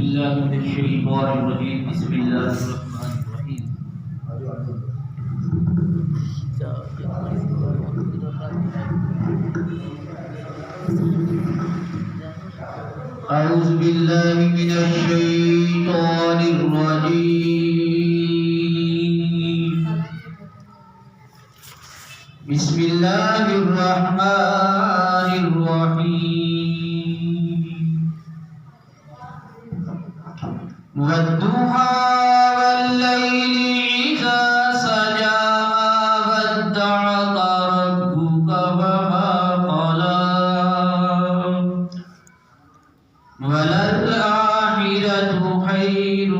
بالله من الشيطان الرجيم بسم الله الرحمن الرحيم أعوذ بالله من الشيطان الرجيم بسم الله الرحمن الرحيم والضحى والليل إذا سجى ما ودعك ربك وما قلى وللآخرة خير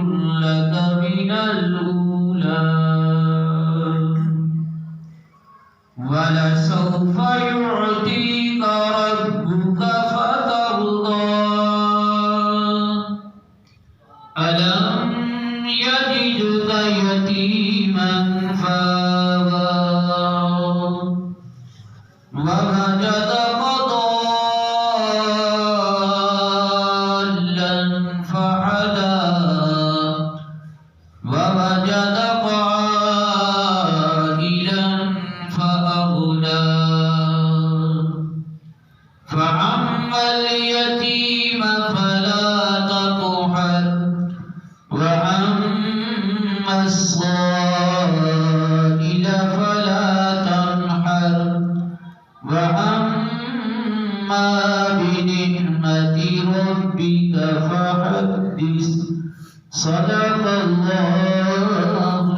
لك من الأولى ولسوف يعطيك ربك فترضى ألم يجدك يتيما فآوى ووجدك ضالا فهدى ووجدك عائلا فأغنى فأما اليتيم فلا تقهر وأما الصائل فلا تنحر وأما بنعمة ربك فحدث صدق الله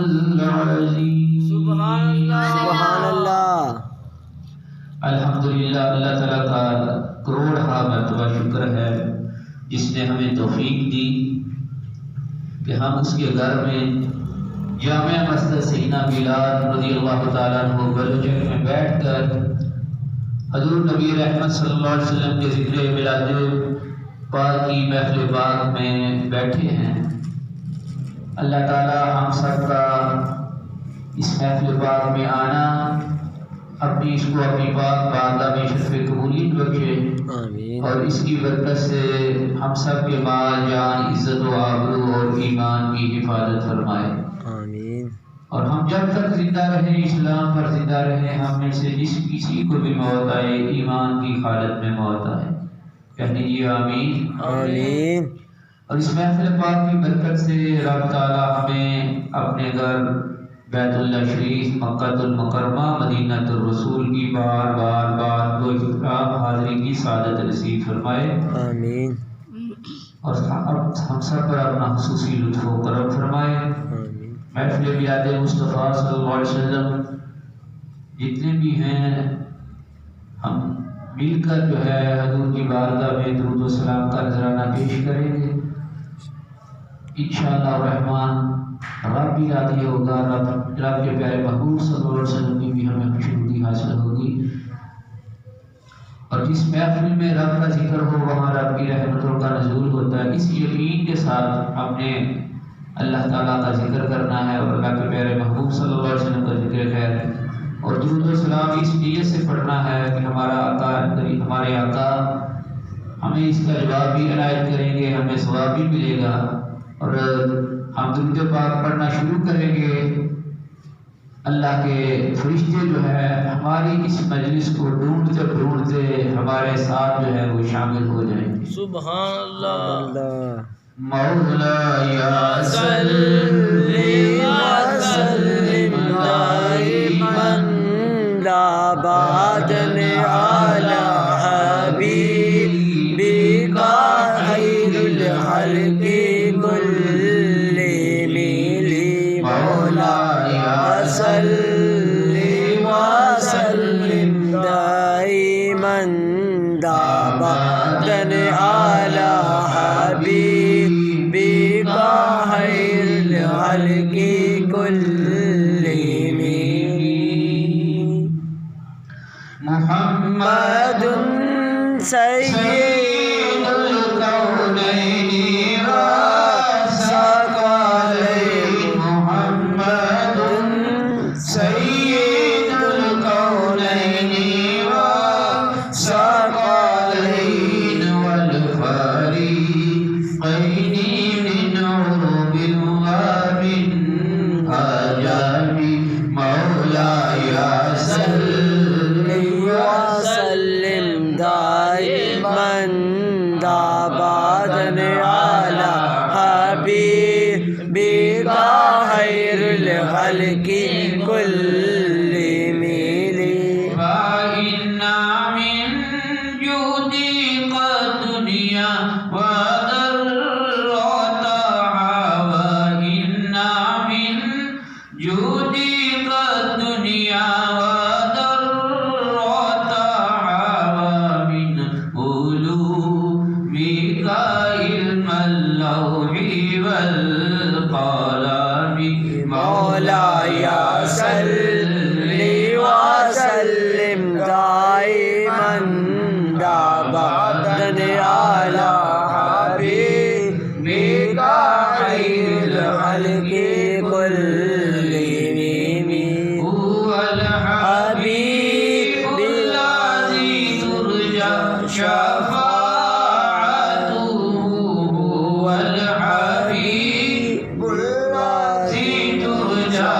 العظيم سبحان اللہ. الحمدللہ. اللہ تعالیٰ کا کروڑ مرتبہ شکر ہے جس نے ہمیں توفیق دی کہ ہم اس کے گھر میں جامع مسجد سیدنا بلال رضی اللہ تعالیٰ عنہ بلوچن میں بیٹھ کر حضور نبی رحمت صلی اللہ علیہ وسلم کے ذکر میلاد پاک کی محفل پاک میں بیٹھے ہیں. اللہ تعالیٰ ہم سب کا اس محفل پاک میں آنا اپنی اس کو اپنی پاک بارگاہ میں شرف قبولیت بخشے اور اس کی برکت سے ہم سب کے مال جان عزت و آبرو اور ایمان کی حفاظت فرمائے. اور ہم جب تک زندہ رہیں اسلام پر زندہ رہیں ہم میں سے جس کسی کو بھی موت آئے ایمان کی حالت میں موت آئے کہنے جی آمین. اور اس محفل پاک کی برکت سے رب تعالیٰ ہمیں اپنے گھر بیت اللہ شریف مکہ المکرمہ مدینہ الرسول کی بار بار بار کو اکرام حاضری کی سعادت نصیب فرمائے. آمین. اور اب ہم سب پر اپنا خصوصی لطف و کرم فرمائے. محفل میلاد مصطفیٰ صلی اللہ علیہ وسلم جتنے بھی ہیں ہم مل کر جو ہے حضور کی بارگاہ میں درود و سلام کا نذرانہ پیش کریں گے. انشاءاللہ الرحمن رب بھی راضی ہوگا. رب کے پیارے محبوب صلی اللہ علیہ وسلم کی بھی ہمیں خوشنودی حاصل ہوگی. اور جس محفل میں رب کا ذکر ہو وہاں رب کی رحمتوں کا نزول ہوتا ہے. اس یقین کے ساتھ ہم نے اللہ تعالیٰ کا ذکر کرنا ہے اور اللہ کے پیارے محبوب صلی اللہ علیہ وسلم کا ذکر خیر ہے اور درود و سلام اس نیت سے پڑھنا ہے کہ ہمارے آقا ہمیں اس کا جواب بھی عنایت کریں گے, ہمیں ثواب بھی ملے گا. اور ہم درود پاک پڑھنا شروع کریں گے اللہ کے فرشتے جو ہے ہماری اس مجلس کو ڈھونڈتے ڈھونڈتے ہمارے ساتھ جو ہے وہ شامل ہو جائیں گے. سبحان اللہ. مولاي صل وسلم دائما ابدا على حبيبك خير الخلق كلهم. مولاي صل وسلم دائما ابدا على حبيبك خير الخلق كلهم. محمد سيد الكونين والثقلين. محمد سيد الكونين والثقلين والفريقين آبادن علی حبیبک خیر الخلق كلهم هو الحبيب الذي ترجى شفاعته هو الحبيب الذي ترجى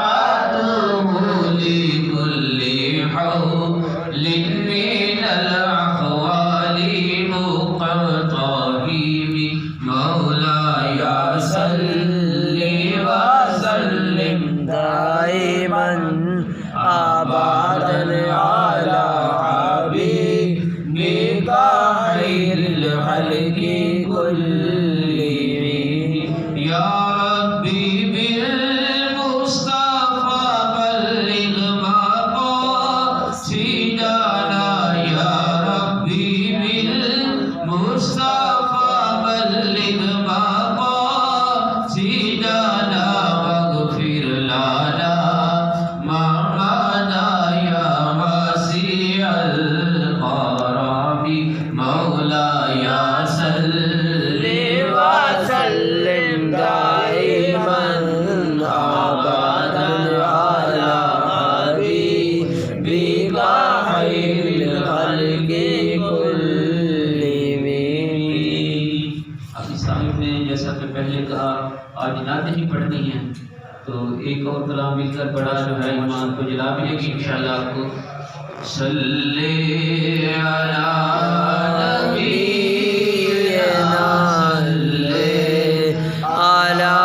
شفاعته لكل حول من الأحوال مقتضب مولاي صل وسلم دائما آبادا على حبيبك خير الخلق كلهم يا ربي بالمصطفى بلغ مقاصدنا يا ربي بالمصطفى بلغ مقاصدنا واغفر لنا ما مضى يا واسع الكرم مولاي صل وسلم دائما آبادا على حبيبك خير الخلق كلهم ابھی صاحب نے جیسا کہ پہلے کہا آج نعتیں ہی پڑھنی ہیں تو ایک اور کلام مل کر بڑا جو ہے ایمان کو جلا ملے گی انشاءاللہ آپ کو صلی علی نبینا على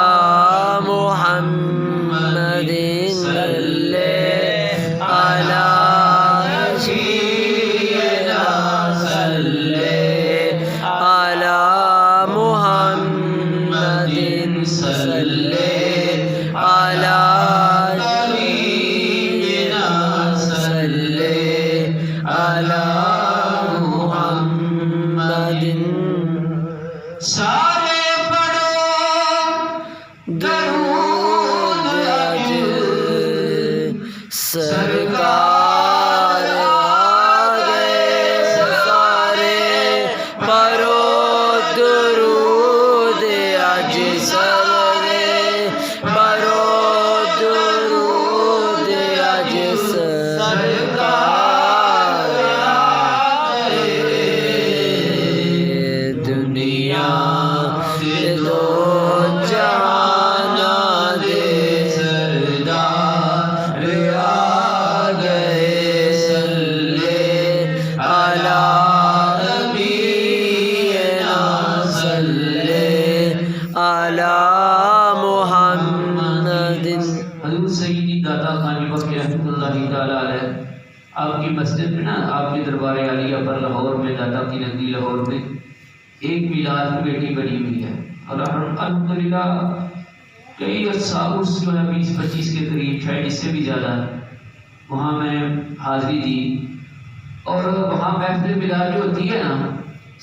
محمد صلى على سيدنا صلى على محمد صلى على سيدنا صلى على محمد سارے پڑھو درود اج سرکار آ گئے سارے پڑھو درود اج سارے پڑھو درود اج سرکار آ گئے دنیا دو جہانا دے سردار آ گئے صلی علی نبینا صلی علی محمد حضور سیدی داتا خانی بخش رحمۃ اللہ تعالیٰ علیہ آپ کی مسجد میں نا آپ کے دربار عالیہ پر لاہور میں داتا کی نگری لاہور میں ایک میلاد کی بیٹی بنی ہوئی ہے اور الحمدللہ کئی عرصہ عرس جو ہے 20-25 کے قریب شاید اس سے بھی زیادہ وہاں میں حاضری دی اور وہاں محفل میلاد جو ہوتی ہے نا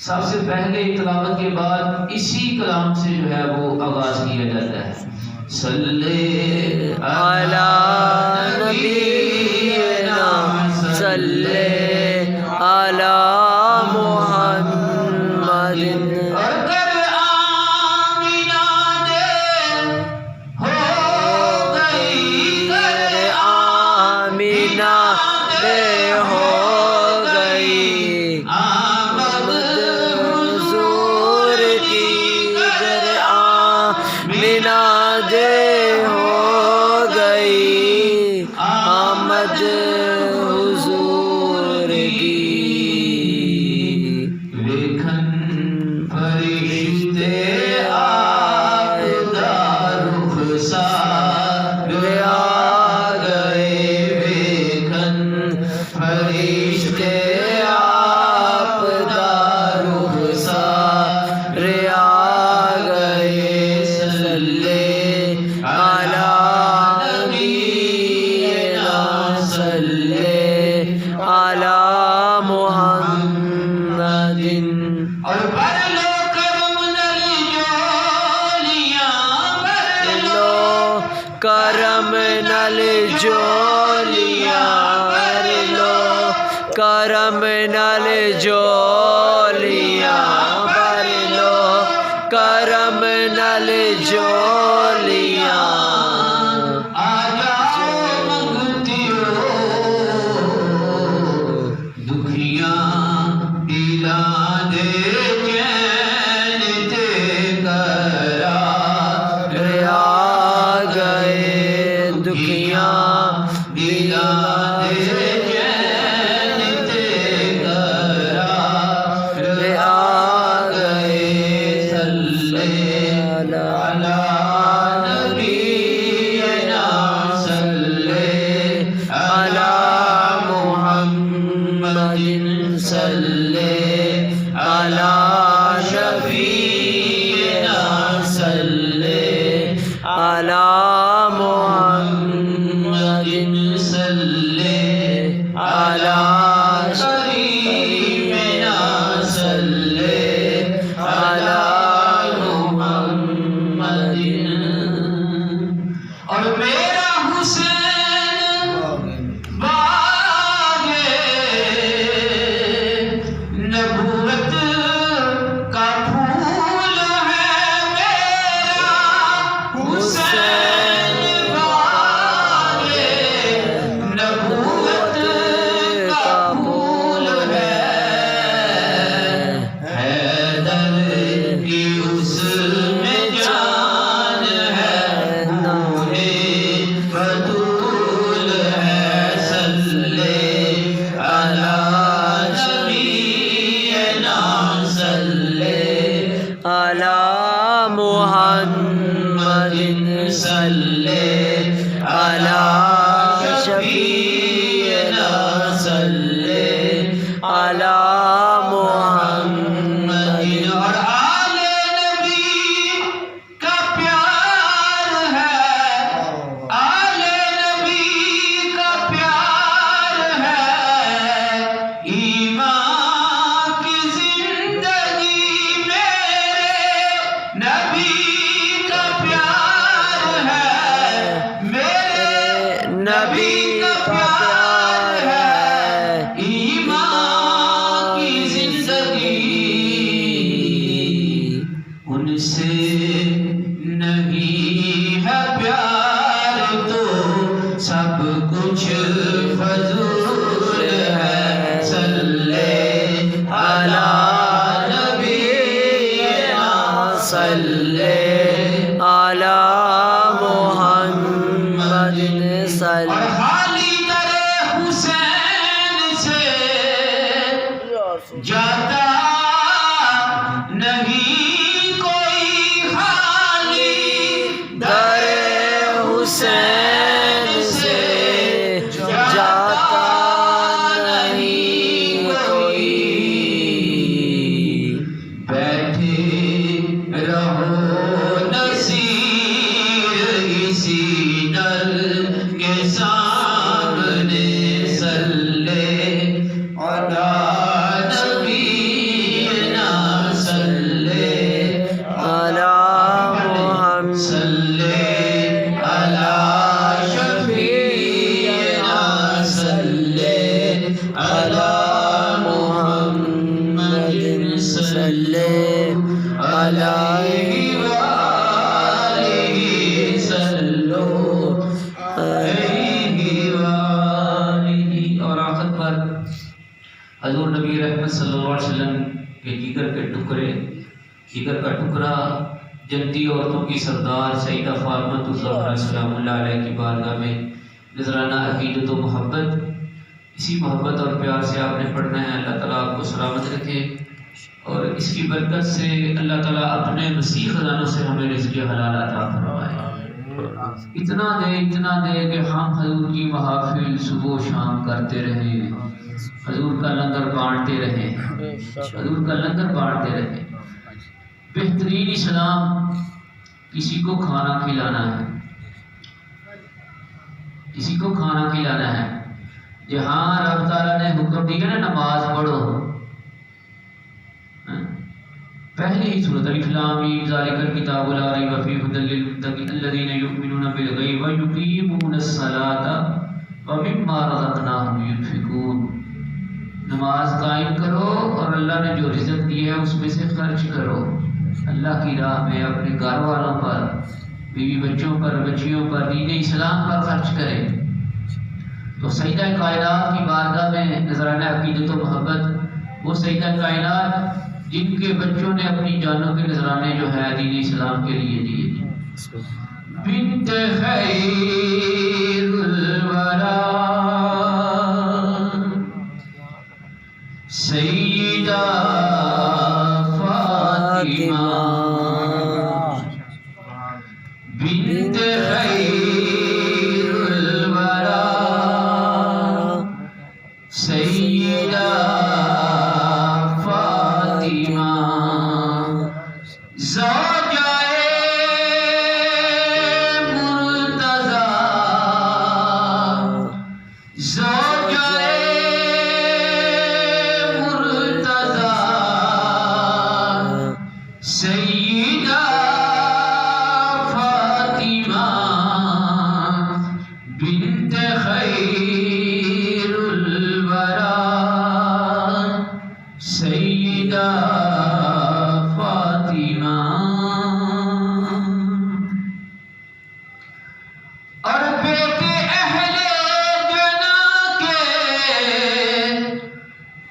سب سے پہلے تلاوت کے بعد اسی کلام سے جو ہے وہ آغاز کیا جاتا ہے صلی علی نبینا صلی علی محمد اگر آمینہ دے ہو گئی گر آمینہ دے ہو گئی آمد حضور کی در آمینہ دے ہو گئی آمد حضور کی لیکن فرشتے آئے دارخ سار آ گئے لیکن فرشتے آپ دارخ سار آ گئے صلی علی نبینا صلی علی محمد اور بھر لو کرم نل جولیاں بھر لو کرم نل جولیاں بھر لو کرم نال جولیاں بھر لو کرم نال جولیاں حضور نبی رحمت صلی اللہ علیہ وسلم کے جگر کا ٹکڑا جنتی عورتوں کی سردار سیدہ فاطمہ الزہرا سلام اللہ علیہ کی بارگاہ میں نذرانہ عقیدت و محبت، اسی محبت اور پیار سے آپ نے پڑھنا ہے۔ اللہ تعالیٰ آپ کو سلامت رکھے اور اس کی برکت سے اللہ تعالیٰ اپنے مسیح خزانوں سے ہمیں رزق حلال عطا فرمائے۔ اتنا دے کہ ہم حضور کی محافل صبح و شام کرتے رہیں، حضور کا لنگر بانٹتے رہیں، حضور کا لنگر بانٹتے رہیں۔ بہترین اسلام کسی کو کھانا کھلانا ہے، کسی کو کھانا کھلانا ہے۔ جہاں رب تعالیٰ نے حکم دیا نا نماز پڑھو، پہلے ہی سورۃ الف لام میم ذالک الکتاب لا ریب فیہ ھدی للمتقین الذین یؤمنون بالغیب ویقیمون الصلاۃ ومما رزقناہم ینفقون۔ نماز قائم کرو اور اللہ نے جو رزق دیا ہے اس میں سے خرچ کرو اللہ کی راہ میں، اپنے گھر والوں پر، بیوی بچوں پر، بچیوں پر، دین اسلام پر خرچ کرے۔ تو سیدہ کائنات کی بارگاہ میں نذرانہ عقیدت و محبت، وہ سیدہ کائنات جن کے بچوں نے اپنی جانوں کے نذرانے جو ہے دین اسلام کے لیے دیے۔ بنت خیر الورا سیدہ فاطمہ، بنت خیر الورا سیدہ فاطمہ، زوجائے مرتضی، زوجائے مرتضی سیدہ فاطمہ، بنت خیر الورا سیدہ فاطمہ۔ اور بیٹے اہل جنا کے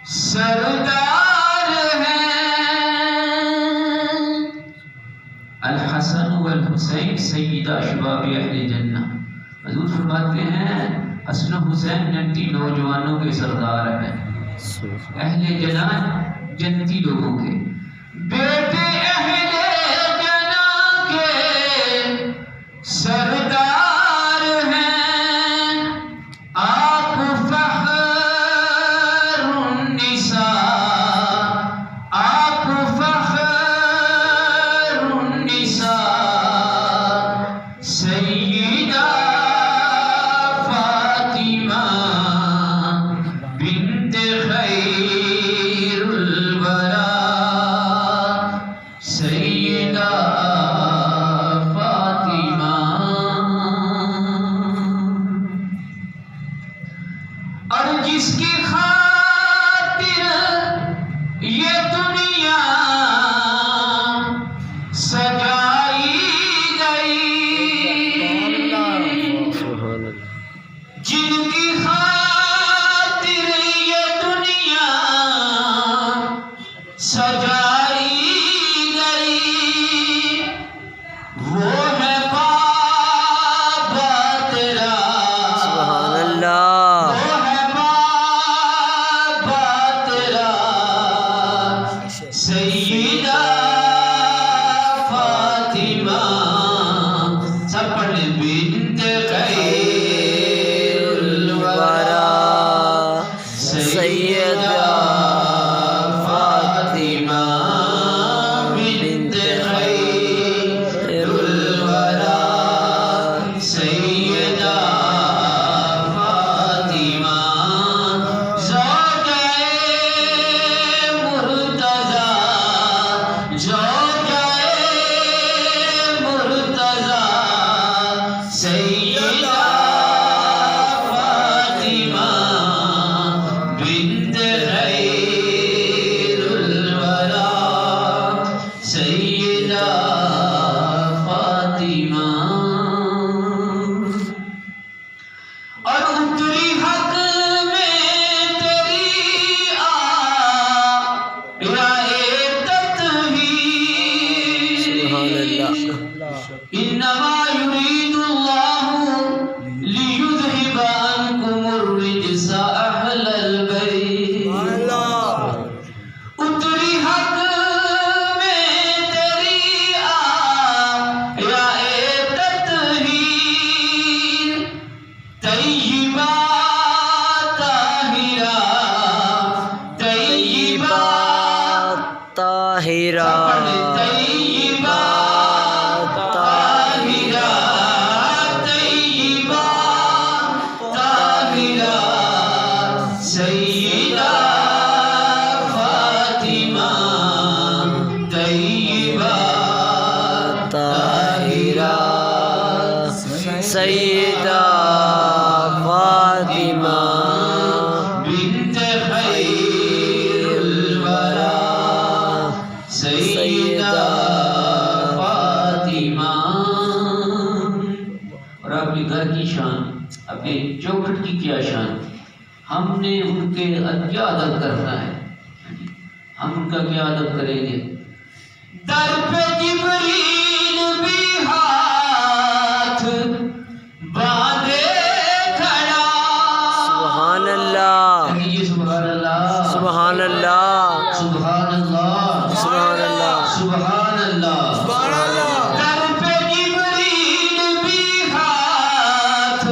سردار ہیں، الحسن والحسین سیدہ شباب اہل جنہ۔ حضور فرماتے ہیں حسن و حسین جنتی نوجوانوں کے سردار ہیں، اہل جنہ جنتی لوگوں کے۔ بیٹے اہل جنہ کے سردار ہیں، آپ فخر النساء، آپ فخر النساء سیدہ فاطمہ، بنت خیر الورا سیدہ فاطمہ۔ اور جس کی خاطر یہ دنیا سجائی گئی، جن کی خاطر یہ دنیا سجائی گئی، وہ ہے بابا تیرا، سبحان اللہ، وہ ہے بابا تیرا سیدہ فاطمہ۔ سب پڑھ لیں، بنت خیر الورا سیدہ فاطمہ، بنت خیر الورا سیدہ فاطمہ، زوجائے مرتضی، زوجائے مرتضی سیدہ فاطمہ، بنت خیر الورا سیدہ فاطمہ۔ اور اتری حق میں تیری آئے تطہیر، سبحان اللہ، انما يريد الله ليذهب عنكم الرجس اهل البيت۔ اتری حق میں تیری آئے تطہیر، طیبہ طاہرہ، طیبہ طاہرہ، طیبہ طاہرہ، طیبہ طاہرہ سیدہ فاطمہ، طیبہ طاہرہ سیدہ فاطمہ، بنت خیر کہ چوکھٹ کی کیا شان، ہم نے ان کے کیا ادب کرنا ہے، ہم ان کا کیا ادب کریں گے؟ در پہ جبریل بھی ہاتھ باندھے کھڑا، سبحان اللہ، کہیے سبحان اللہ، سبحان اللہ، سبحان اللہ، سبحان اللہ، سبحان اللہ، سبحان اللہ، در پہ جبریل بھی ہاتھ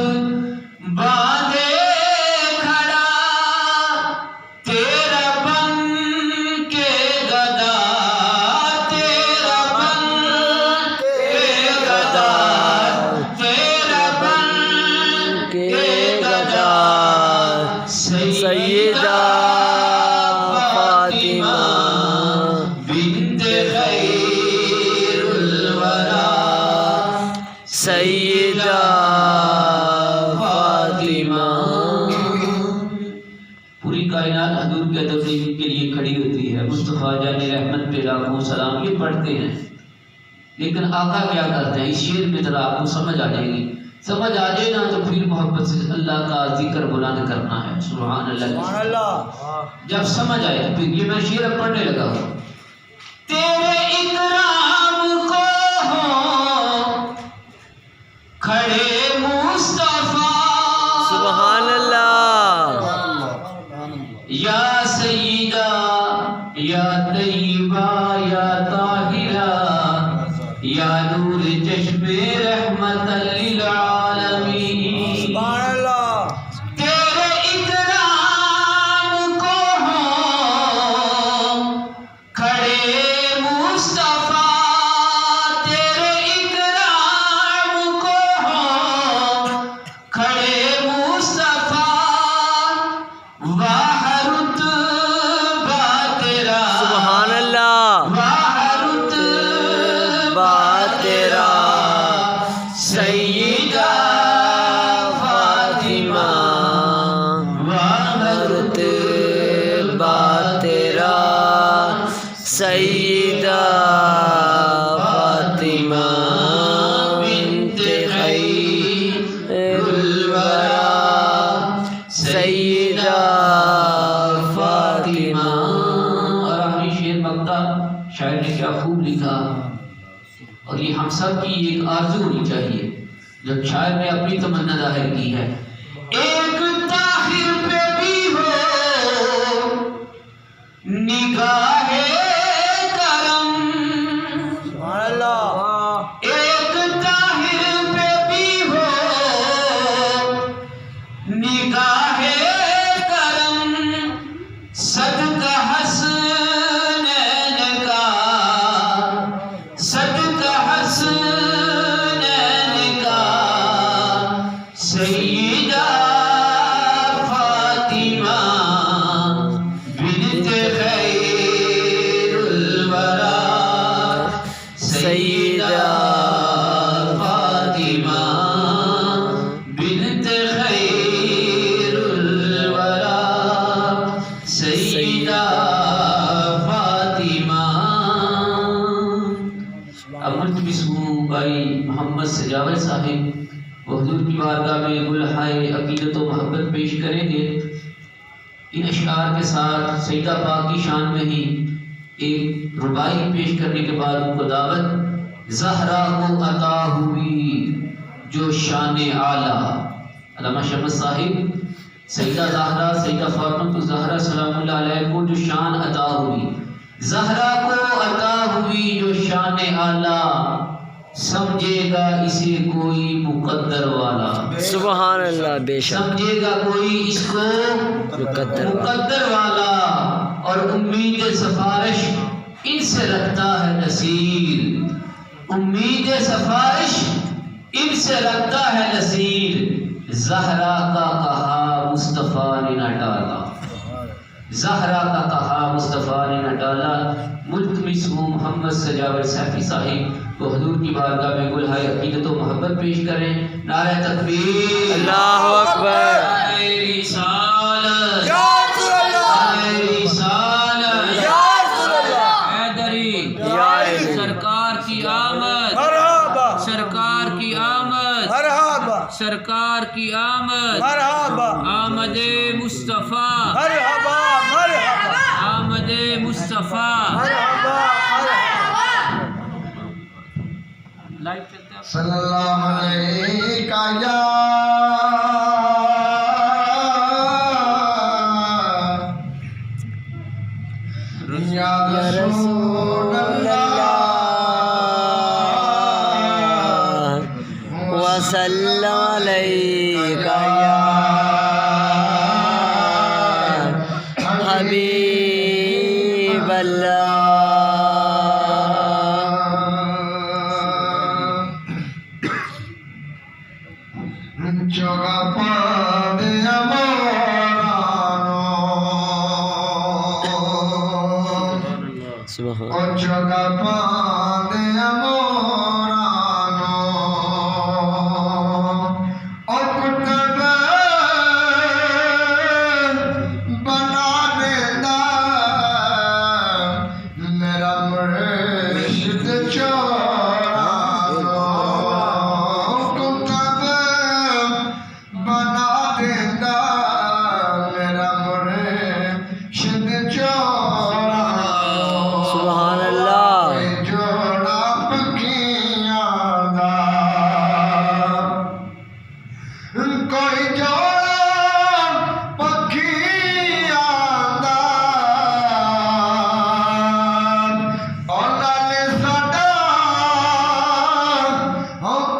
باندھے کھڑا، تیرا بن کے گدا، تیرا بن کے گدا، تیرا بن کے گدا، سیدہ فاطمہ بنت خیر الورا، سیدہ فاطمہ. پوری کائنات حضور کے ادب کے لیے کھڑی ہوتی ہے، مصطفیٰ جان رحمت پہ لاکھوں سلام یہ پڑھتے ہیں، لیکن آقا کیا کرتے ہیں؟ اس شعر میں ذرا آپ کو سمجھ آ جائے گی، سمجھ آ جائے نا تو پھر محبت سے اللہ کا ذکر بلند کرنا ہے، سبحان اللہ. جب سمجھ آئے تو پھر یہ میں شعر اب پڑھنے لگا ہوں. تیرے اکرام کو ہوں کھڑے مصطفیٰ، سبحان اللہ، یا سیدہ یا طیبہ یا طاہرہ یا نور چشم رحمت للعالمین. تیرے اکرام کو ہوں کھڑے مصطفیٰ، تیرے اکرام کو ہوں کھڑے مصطفیٰ، واہ رتبہ تیرا، سبحان اللہ، واہ رتبہ تیرا، سیدہ فاطمہ، واہ رتبہ تیرا، سیدہ فاطمہ بنت خیر الورا، سیدہ فاطمہ. اور آخری شعر مکہ شاعر نے کیا خوب لکھا، اور یہ ہم سب کی ایک آرزو ہونی چاہیے جب شاعر نے اپنی تمنا ظاہر کی ہے. ایک طاہر پہ بھی ہو نگاہ کرم، ایک طاہر پہ بھی ہو نگاہ کرم، صدقہ حسنین کا، صدقہ حسنین کا، سیدہ فاطمہ بنت خیر الورا، سیدہ فاطمہ بنت خیر الورا، سیدہ فاطمہ. اب ملتمس ہوں بھائی محمد سجاوت صاحب وہ حضور کی بارگاہ میں گلہائے عقیدت و محبت پیش کریں گے. ان اشعار کے ساتھ سیدہ پاک کی شان میں ہی ایک ربائی پیش کرنے کے بعد ان کو دعوت. زہرا کو عطا ہوئی جو شان اعلیٰ، علامہ شمس صاحب سیدہ زہرا سیدہ فاطمہ الزہرا سلام اللہ علیہ کو جو شان عطا ہوئی، زہرا کو عطا ہوئی جو شان اعلیٰ، سمجھے گا اسے کوئی مقدر والا، سبحان اللہ، بے شک سمجھے گا کوئی اس کو مقدر والا، اور امید سفارش ان سے رکھتا ہے نصیر، امید سفارش ان سے رکھتا ہے نصیر. زہرا کا کہا مصطفیٰ نے نہ ڈالا، زہرا کا کہا مصطفیٰ نے نہ ڈالا. ملتمس ہوں محمد سجاوت صافی صاحب وہ حضور کی بارگاہ میں گلہائے عقیدت و محبت پیش کریں. نعرہ تکبیر، اللہ اکبر، رسالت، رسالت، حیدری، سرکار کی آمد، سرکار کی آمد، سرکار کی آمد. مصطفیٰ لائف چلتے ہیں صلی اللہ علیہ یا رسول اللہ وسلم علیکہ یا حبیب اللہ چوگا پاندے امورانو سبحان او چوگا پاندے امورانو او کتب بنا دیندہ میرا مرشد چورانو کتب بنا دیندہ میرا مرشد چورانو سبحان اللہ جوڑا پکیاں دا کوئی جوڑا پکیاں دا اونا نے ساڈا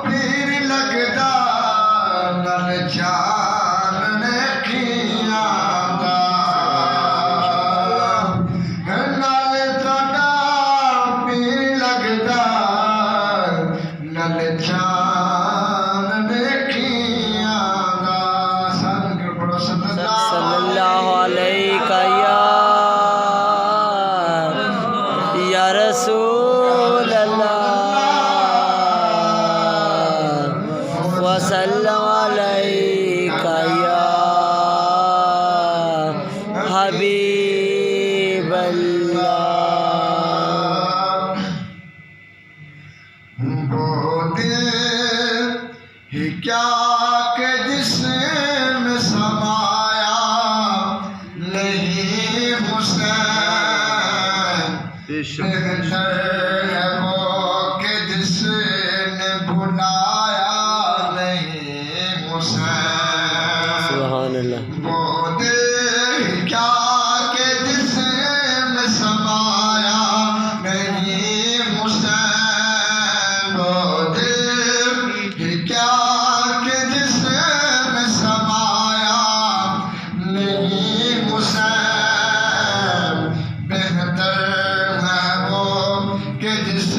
پیر لگدا نال جان نے کیاں دا نال ساڈا پیر لگدا نال جان نے کیاں دا سن کے پڑھو صلی صلی اللہ علیہ یا رسول اللہ وسلم علیکہ یا حبیب اللہ وہ دل ہی کیا کہ جس میں سمایا نہیں حسین بہتر ہے وہ کہ جس نے بھلایا نہیں حسین سبحان اللہ وہ دل کیا کہ جس میں سمایا نہیں حسین وہ دل کیا کہ جس میں سمایا نہیں حسین بہتر ہے وہ کہ جس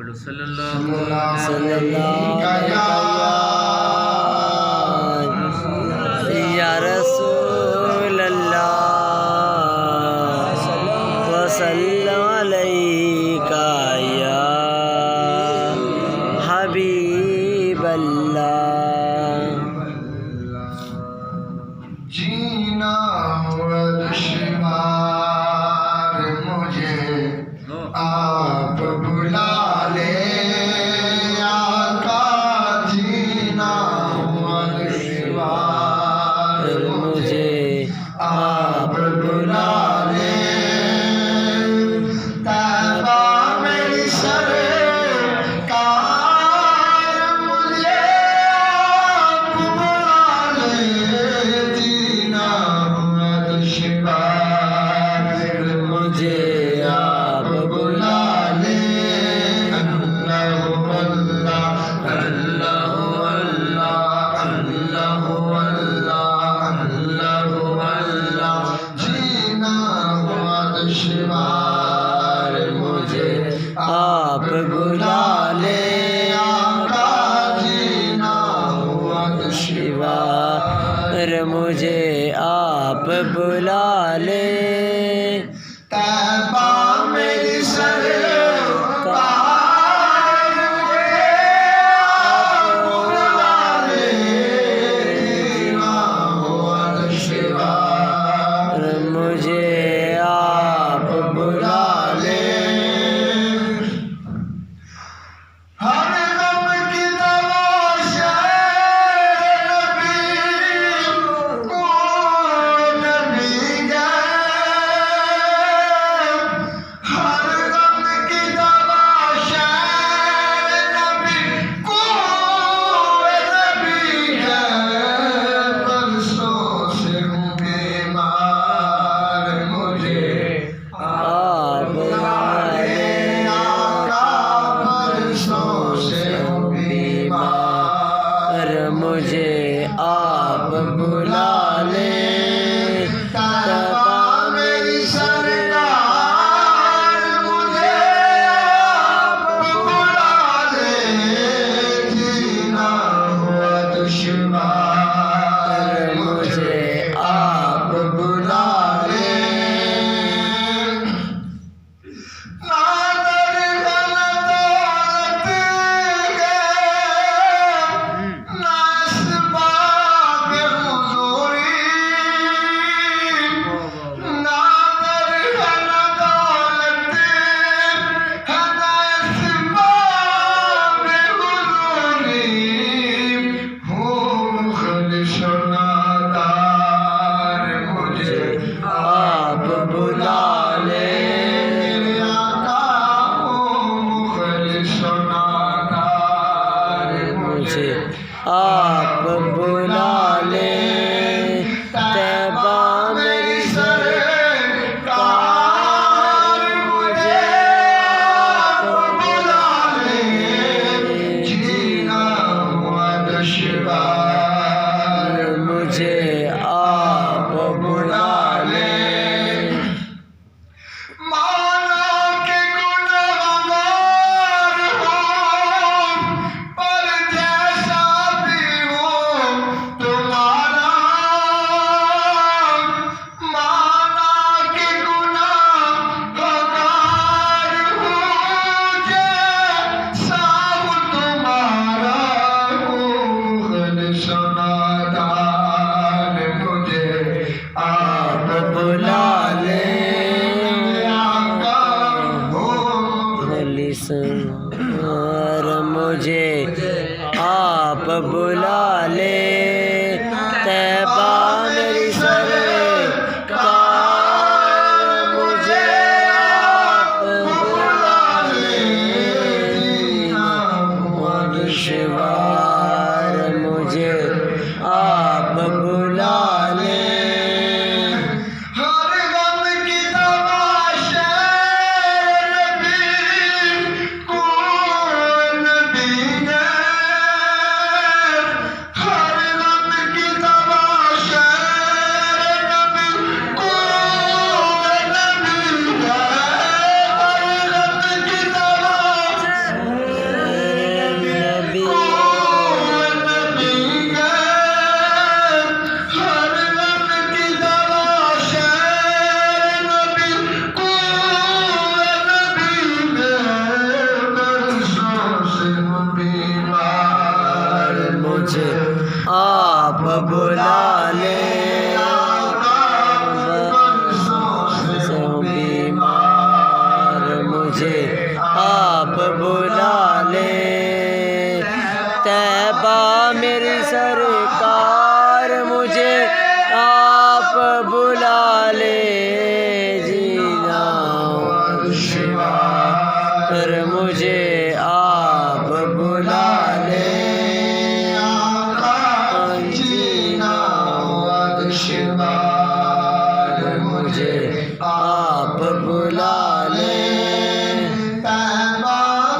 صلی اللہ صلی اللہ علیہ یا رسول اللہ وسلم علیک یا حبیب اللہ جینا ہوا دشوار مجھے آپ بلا لے آقا جینا ہوا دشوار مجھے آپ بلا لے طیبہ میری سرکار مجھے آپ بلا لے جینا ہوا دشوار مجھے آپ بلا لے اللہ اللہ اللہ اللہ اللہ اللہ اللہ جینا ہوا دشوار مجھے آپ بلا لے آقا جینا ہوا شیوار مجھے آپ بلا لے طیبہ میری سرکار مجھے آپ بلا لے جینا ہوا دشوار مجھے آپ بلا لے ہر غم کی دوا شہر نبی کو نبی گئے ہر غم کی دوا شہر نبی کو نبی گئے برسوں سے ہوں بیمار مجھے آپ بلا لے آقا برسوں سے ہوں بیمار مجھے آپ بلا لے طیبہ میری سرکار مجھے آپ بلا لے جینا ہوا دشوار مجھے آپ بلا لے نادر غلط گئے نہ اسباب حضوری نادر غلط ہے نہ اسباب حضوری ہوں مخلص و نادار مجھے آپ بلا لے میرے آقا ہوں مخلص و نادار مجھے آپ بلا لے طیبہ میری سرکار مجھے آپ بلا لے جینا ہوا دشوار مجھے آپ بلا لے مانا کہ گنہگار ہوں پر جیسا بھی ہوں تمہارا مانا کہ گنہگار ہوں جیسا ہوں تمہارا مخلص و نادار مجھے آپ بلا لے آقا ہو اور مجھے آپ بلا لے طیبہ میری سرکار مجھے آپ بلا لے شوار مجھے آپ بلا لے ہر غم کی دوا شہر نبی کو نبی گئے ہر غم کی دوا شہر نبی کو نبی گئے ہر غم کی دوا مجھے آپ بلا لیں، سو بیمار مجھے آپ بلا لیں، طیبہ میری سرکار مجھے آپ بلا لیں، جینا پر مجھے آپ بلا لیں، جینا مجھے آپ بلا لیں،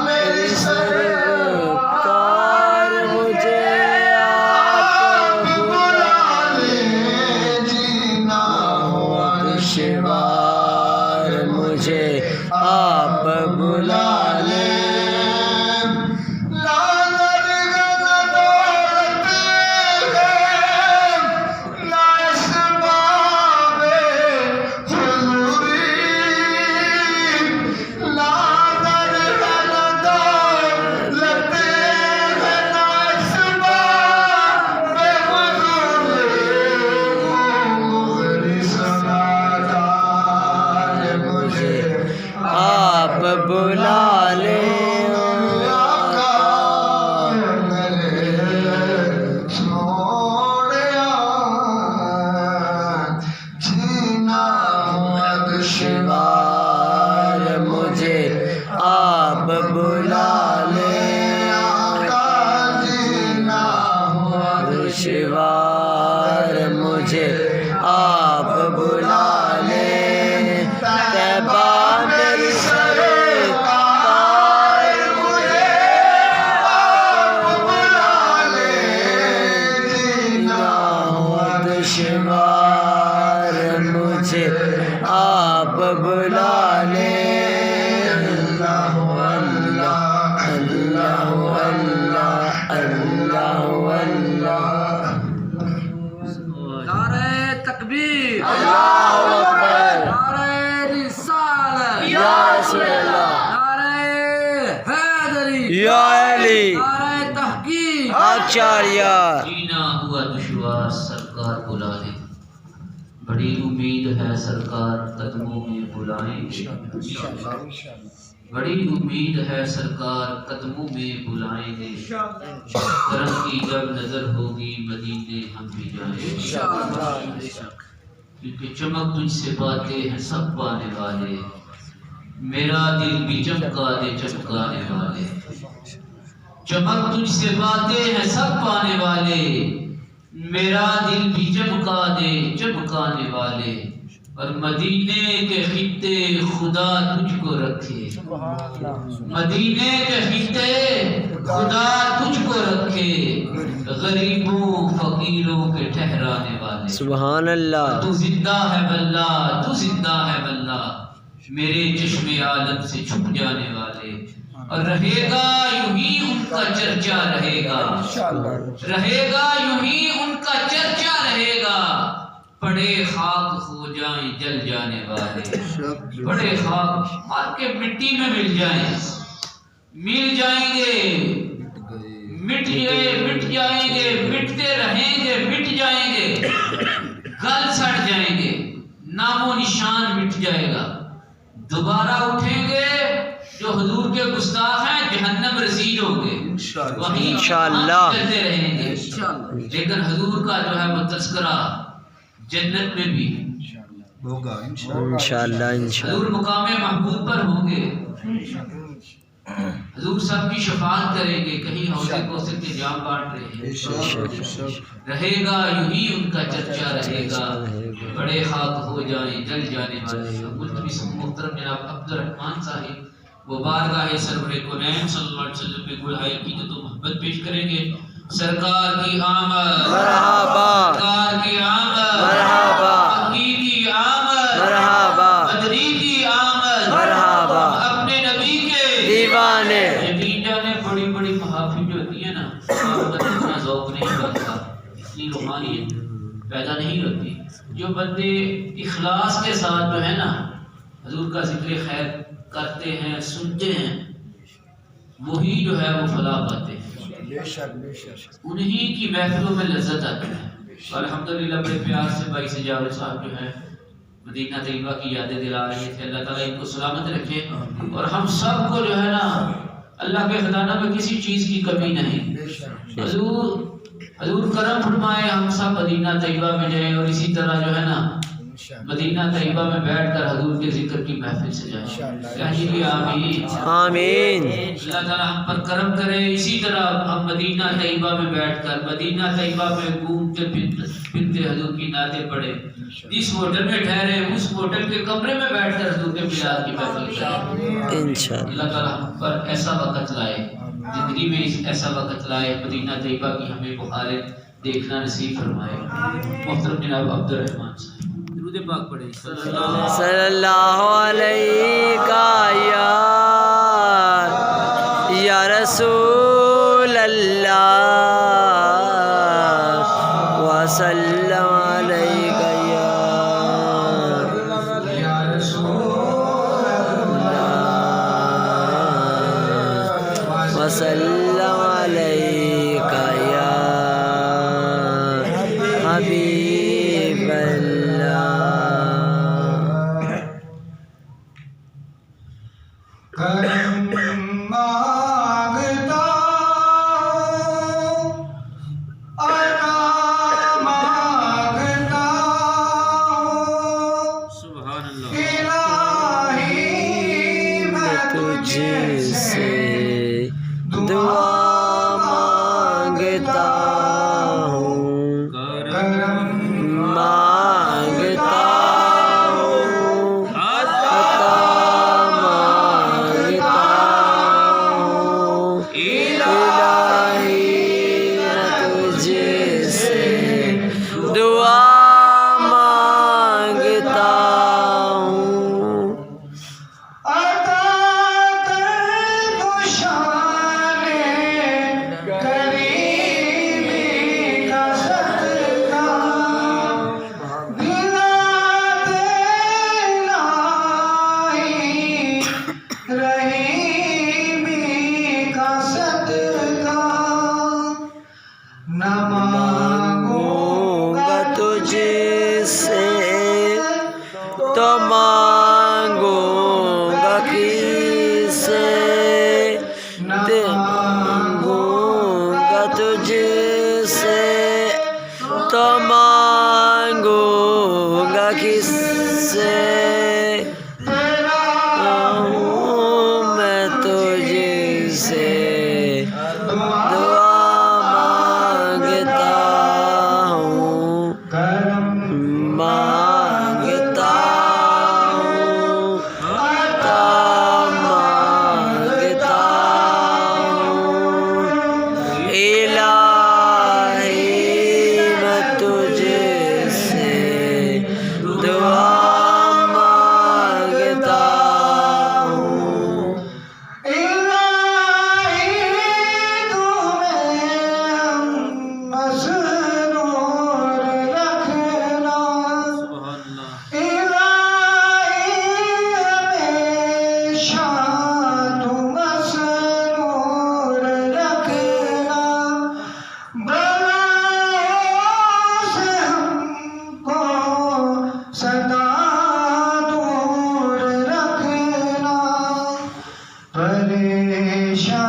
میری سرکار مجھے آپ بلا لیں، دشوار مجھے آپ بلا لیں، آپ بلا لیں، دشوار مجھے آپ بلا لیں، دشوار مجھے آپ بلا لیں، طیبہ میری سرکار مجھے آپ بلا لیں، دشوار مجھے آپ بلا لیں، اللہ اللہ اللہ اللہ اللہ، نعرہ تکبیر، اللہ اکبر، نعرہ رسالت، یا رسول اللہ، نعرہ حیدری، یا علی، نعرہ تحقیق، آچاریہ، جینا ہوا دشوار سرکار بلا لے، بڑی امید ہے سرکار قدموں میں بلائیں گے، بڑی امید ہے سرکار قدموں میں بلائیں گے، کرم کی جب نظر ہوگی مدینے ہم بھی جائیں گے، کیونکہ چمک تجھ سے پاتے ہیں سب پانے والے، میرا دل بھی چمکا دے چمکانے والے، چمک تجھ سے پاتے ہیں سب پانے والے، میرا دل بھی چمکا دے چمکانے والے، اور مدینے کے خطے خدا تجھ کو رکھے، مدینے کے خطے خدا تجھ کو رکھے، غریبوں فقیروں کے ٹھہرانے والے، سبحان اللہ، تو زندہ ہے واللہ، تو زندہ ہے واللہ، میرے چشم عالم سے چھپ جانے والے، اور رہے گا یوں ہی ان کا چرچا رہے گا، رہے گا یوں ہی ان کا چرچا رہے گا، بڑے خاک ہو جائیں جل جانے والے، بڑے خاک مار کے مٹی میں مل جائیں گے، مٹ جائیں گے، مٹتے رہیں گے، مٹ جائیں گے، گل سڑ جائیں گے، نام و نشان مٹ جائے گا، دوبارہ اٹھیں گے جو حضور کے گستاخ ہیں جہنم رسید ہوں گے، وہیں انشاءاللہ چلتے رہیں گے، لیکن حضور کا جو ہے وہ تذکرہ جنت میں بھی ہوگا انشاءاللہ انشاءاللہ، حضور مقام محبوب پر ہوں گے، حضور سب کی شفاعت کریں گے، کہیں حوضے کوثر کے جام بانٹ رہے ہیں، رہے گا یوں ہی ان کا چرچا رہے گا، بڑے خاک ہو جائیں جل جانے والے، ملتمس محترم جناب عبدالرحمن صاحب وہ بارگاہ سرور کونین صلی اللہ علیہ وسلم پہ گلہائے عقیدت و محبت پیش کریں گے، سرکار کی آمد، مرحبا، سرکار کی آمد، مرحبا، مکی کی آمد، مرحبا، بدری کی آمد، مرحبا، اپنے نبی کے دیوانے، یقین جانے بڑی بڑی محافل جو ہوتی ہے نا، آمد اتنا ذوق نہیں کرتا، اتنی روحانیت پیدا نہیں ہوتی، جو بندے اخلاص کے ساتھ جو ہے نا حضور کا ذکر خیر کرتے ہیں، سنتے ہیں، وہی جو ہے وہ فلاح پاتے ہیں، انہی کی محفلوں میں لذت آتی ہے. الحمدللہ بڑے پیار سے بھائی سجاور صاحب جو ہے مدینہ طیبہ کی یادیں دلا رہے تھے. اللہ تعالیٰ ان کو سلامت رکھے اور ہم سب کو جو ہے نا اللہ کے خزانہ میں کسی چیز کی کمی نہیں. حضور کرم فرمائے ہم سب مدینہ طیبہ میں جائیں اور اسی طرح جو ہے نا مدینہ طیبہ میں بیٹھ کر حضور کے ذکر کی محفل سے جائیں. کہیے آمین. آمین. اللہ تعالیٰ ہم پر کرم کرے. اسی طرح ہم مدینہ طیبہ میں بیٹھ کر مدینہ طیبہ میں گھومتے پھرتے حضور کی نعتیں پڑھے. جس ہوٹل میں ٹھہرے اس ہوٹل کے کمرے میں بیٹھ کر حضور کے میلاد کی محفل کریں. انشاءاللہ اللہ تعالیٰ ہم پر ایسا وقت لائے, زندگی میں ایسا وقت لائے, مدینہ طیبہ کی ہمیں بخاریں دیکھنا نصیب فرمائے. محترم جناب عبد الرحمان صاحب درود پاک پڑھیں. صلی اللہ علیہ یا رسول اللہ وسلم علیہ یا رسول وسلم علیہ یا حبیب اللہ. کرم مانگتا ہوں عطا مانگتا ہوں. سبحان اللہ. الہی میں تجھ سے دعا مانگتا ہوں, کرم مانگتا ہوں, عطا مانگتا ہوں. الہی میں تجھ سے دعا مانگتا ہوں. عطا کر تو شان کریمی کا صدقہ, دلا دے الہی رحیمی کا صدقہ. نہ مانگوں گا تجھ سے تو مانگوں گا کس سے, مانگوں گا تجھ سے تو مانگوں گا کس سے. میں تجھ سے دعا مانگتا ہوں, کرم مانگتا ہوں, عطا مانگتا ہوں. الہی میں تجھ سے دعا مانگتا ہوں. الہی تمہیں مسرور رکھنا. سبحان اللہ. الہی ہمیشہ تم مسرور رکھنا. بلاؤں سے ہم کو سدا دور رکھنا. پریشانیاں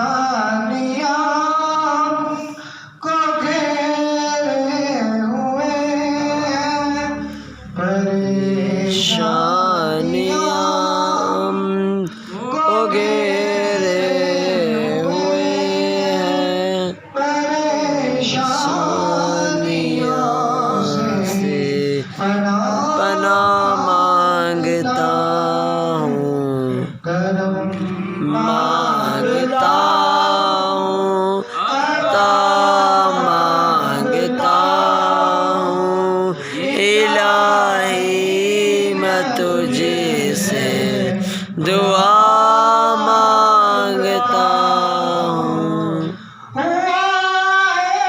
کو گھیرے ہوئے ہیں. شانیاں کو گھیرے ہوئے ہیں. پریشانیاں سے پناہ مانگتا ہوں, کرم مانگتا ہوں, عطا مانگتا ہوں. الہی میں تجھ سے دعا مانگتا ہوں. ہوا ہے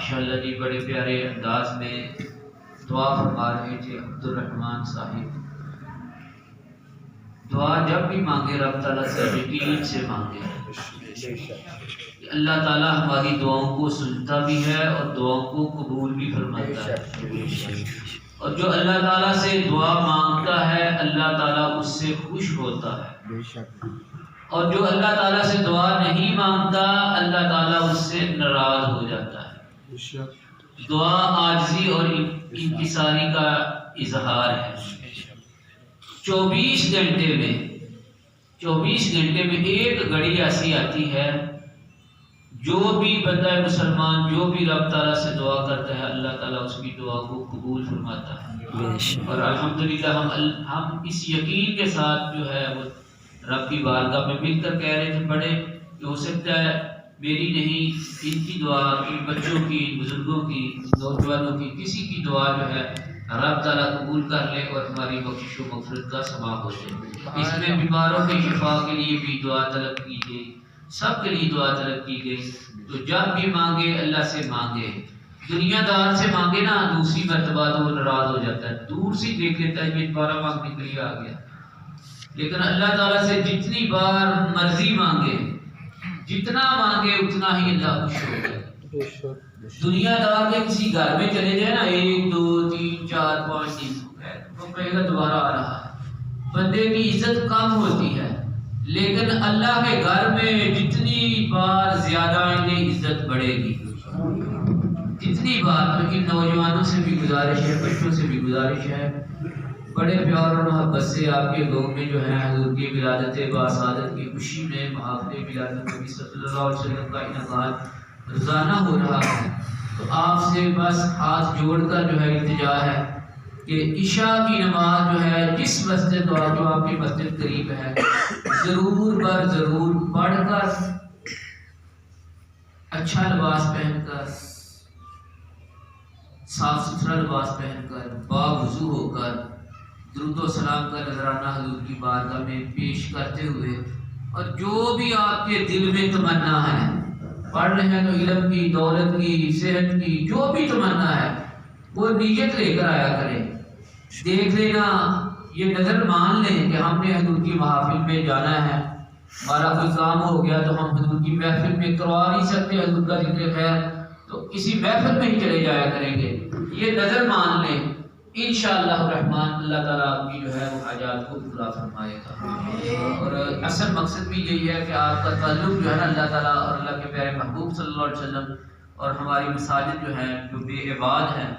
ماشاءاللہ جی بڑے پیارے انداز میں دعا فرما رہے تھے عبد الرحمن صاحب. دعا جب بھی مانگے رب تعالیٰ سے یقین سے مانگے. اللہ تعالیٰ ہماری دعاؤں کو سنتا بھی ہے اور دعاؤں کو قبول بھی فرماتا ہے. اور جو اللہ تعالیٰ سے دعا مانگتا ہے اللہ تعالیٰ اس سے خوش ہوتا ہے. اور جو اللہ تعالیٰ سے دعا نہیں مانگتا اللہ تعالیٰ اس سے ناراض ہو جاتا ہے. دعا عاجزی اور انکساری کا اظہار ہے. 24 گھنٹے میں ایک گھڑی ایسی آتی ہے جو بھی بندہ مسلمان جو بھی رب تعالیٰ سے دعا کرتا ہے اللہ تعالیٰ اس کی دعا کو قبول فرماتا ہے. اور الحمدللہ ہم اس یقین کے ساتھ جو ہے وہ رب کی بارگاہ میں مل کر کہہ رہے تھے بڑے کہ ہو سکتا ہے میری نہیں ان کی دعا کی بچوں کی بزرگوں کی نوجوانوں کی کسی کی دعا جو ہے رب تعالیٰ قبول کر لے اور ہماری بخشش و مغفرت کا سبب ہو جائے. اس میں بیماروں کی شفا کے لیے بھی دعا طلب کی گئی. سب کے لیے دعا طلب کی گئی. تو جب بھی مانگے اللہ سے مانگے. دنیا دار سے مانگے نا دوسری مرتبہ تو وہ ناراض ہو جاتا ہے. دور سے دیکھ لیتا ہے کہ دوبارہ مانگنے کے لیے آ گیا. لیکن اللہ تعالیٰ سے جتنی بار مرضی مانگے جتنا مانگے اتنا ہی اللہ خوش ہو جائے. دنیا دار کے کسی گھر میں چلے جائے نا 1 2 3 4 5 دن وہ کہے گا دوبارہ آ رہا ہے. بندے کی عزت کم ہوتی ہے لیکن اللہ کے گھر میں جتنی بار زیادہ انہیں عزت بڑھے گی. جتنی بار تو ان نوجوانوں سے بھی گزارش ہے بچوں سے بھی گزارش ہے بڑے پیار اور محبت سے آپ کے گاؤں میں جو ہے حضور کی ولادت باسعادت کی خوشی میں محافل میلاد نبی صلی اللہ علیہ وسلم کا انعقاد روزانہ ہو رہا ہے. تو آپ سے بس ہاتھ جوڑ کر جو ہے التجا ہے کہ عشاء کی نماز جو ہے جس مسجد اور جو آپ کی مسجد قریب ہے ضرور بر ضرور پڑھ کر اچھا لباس پہن کر صاف ستھرا لباس پہن کر باوضو ہو کر درود و سلام کا نذرانہ حضور کی بارگاہ میں پیش کرتے ہوئے اور جو بھی آپ کے دل میں تمنا ہے پڑھ رہے ہیں تو علم کی دولت کی صحت کی جو بھی تمنا ہے وہ نیت لے کر آیا کریں. دیکھ لینا یہ نظر مان لیں کہ ہم نے حضور کی محافل میں جانا ہے. ہمارا کوئی کام ہو گیا تو ہم حضور کی محفل میں کروا نہیں سکتے حضور کا ذکر خیر تو کسی محفل میں ہی چلے جایا کریں گے. یہ نظر مان لیں انشاءاللہ الرحمن اللہ تعالیٰ آپ کی جو ہے وہ حاجات کو پورا فرمائے گا. اور اصل مقصد بھی یہی ہے کہ آپ کا تعلق جو ہے نا اللہ تعالیٰ اور اللہ کے پیارے محبوب صلی اللہ علیہ وسلم اور ہماری مساجد جو ہیں جو بے عباد ہیں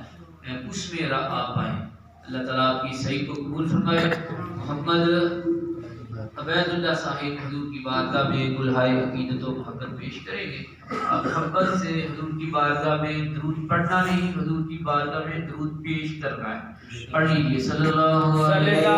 اس میں آپ آئیں. اللہ تعالیٰ آپ کی صحیح کو قبول فرمائے. محمد عبید اللہ صاحب حضور کی بارگاہ میں گلہائے عقیدت و محبت پیش کریں گے. آپ محبت سے حضور کی بارگاہ میں درود پڑھنا نہیں حضور کی بارگاہ میں درود پیش کرنا ہے. پڑھ لیجیے صلی اللہ علیہ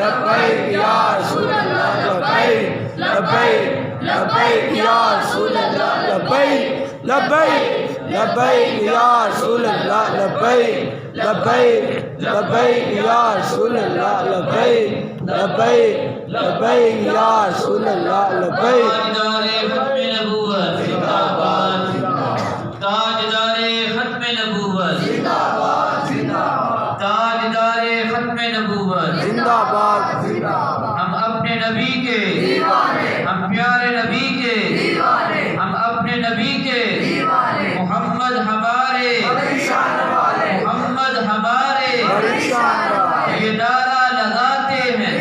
لبیک یا رسول اللہ لبیک لبیک لبیک یا رسول اللہ لبیک لبیک لبیک یا رسول اللہ لبیک لبیک لبیک یا رسول اللہ لبیک لبیک لبیک یا رسول اللہ لبیک تاجدار ختم نبوت زندہ باد تاجدار ختم نبوت زندہ باد ہم اپنے نبی کے ہم پیارے نبی کے ہم اپنے نبی کے محمد ہمارے محمد ہمارے یہ نعرہ لگاتے ہیں۔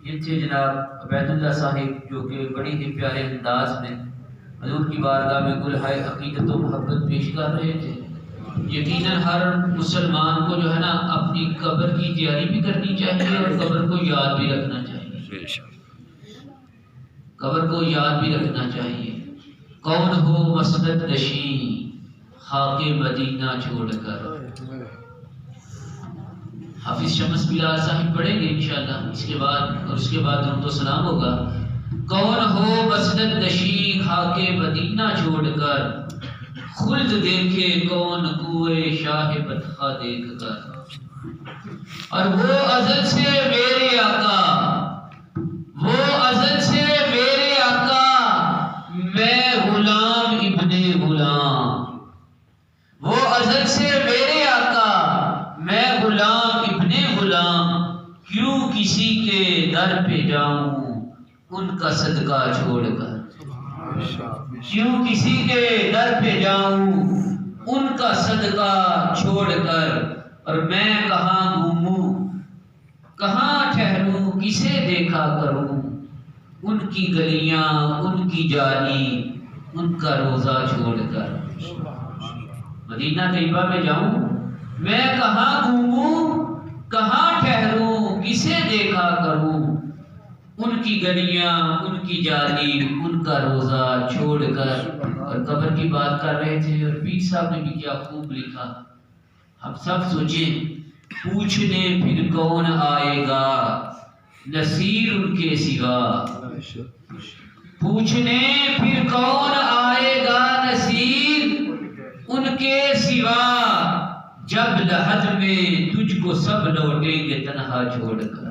یہ تھے جناب عبید اللہ صاحب جو کہ بڑی ہی پیارے انداز میں حضور کی بارگاہ میں گلہائے عقیدت و محبت پیش کر رہے تھے۔ یقیناً ہر مسلمان کو جو ہے نا اپنی قبر کی تیاری بھی کرنی چاہیے اور قبر کو یاد بھی رکھنا چاہیے، قبر کو یاد بھی رکھنا چاہیے۔ کون ہو مسند نشین خاک مدینہ چھوڑ کر، حافظ شمس بلال صاحب پڑھیں گے انشاءاللہ اس کے بعد، اور اس کے بعد ہم تو سلام ہوگا۔ کون ہو مسند نشین خاک مدینہ چھوڑ کر، خلد دیکھے کون کوئے شاہ بطخہ دیکھ کر۔ اور وہ ازل سے میرے آقا، وہ ازل سے میرے آقا، میں غلام ابن غلام، وہ ازل سے میرے آقا، میں غلام ابن غلام، کیوں کسی کے در پہ جاؤں ان کا صدقہ چھوڑ کر، کیوں کسی کے در پہ جاؤں ان کا صدقہ چھوڑ کر۔ اور میں کہاں گھوموں کہاں ٹھہروں کسے دیکھا کروں، ان کی گلیاں ان کی جالی ان کا روزہ چھوڑ کر۔ مدینہ طیبہ میں جاؤں میں کہاں گھوموں کہاں ٹھہروں کسے دیکھا کروں، ان کی گلیاں ان کی جالی ان کا روزہ چھوڑ کر۔ اور قبر کی بات کر رہے تھے اور پیر صاحب نے بھی کیا خوب لکھا. ہم سب سوچیں پوچھنے پھر کون آئے گا نصیر ان کے سوا. پوچھنے پھر کون آئے گا نصیر ان کے سوا. جب لحد میں تجھ کو سب لوٹیں گے تنہا چھوڑ کر.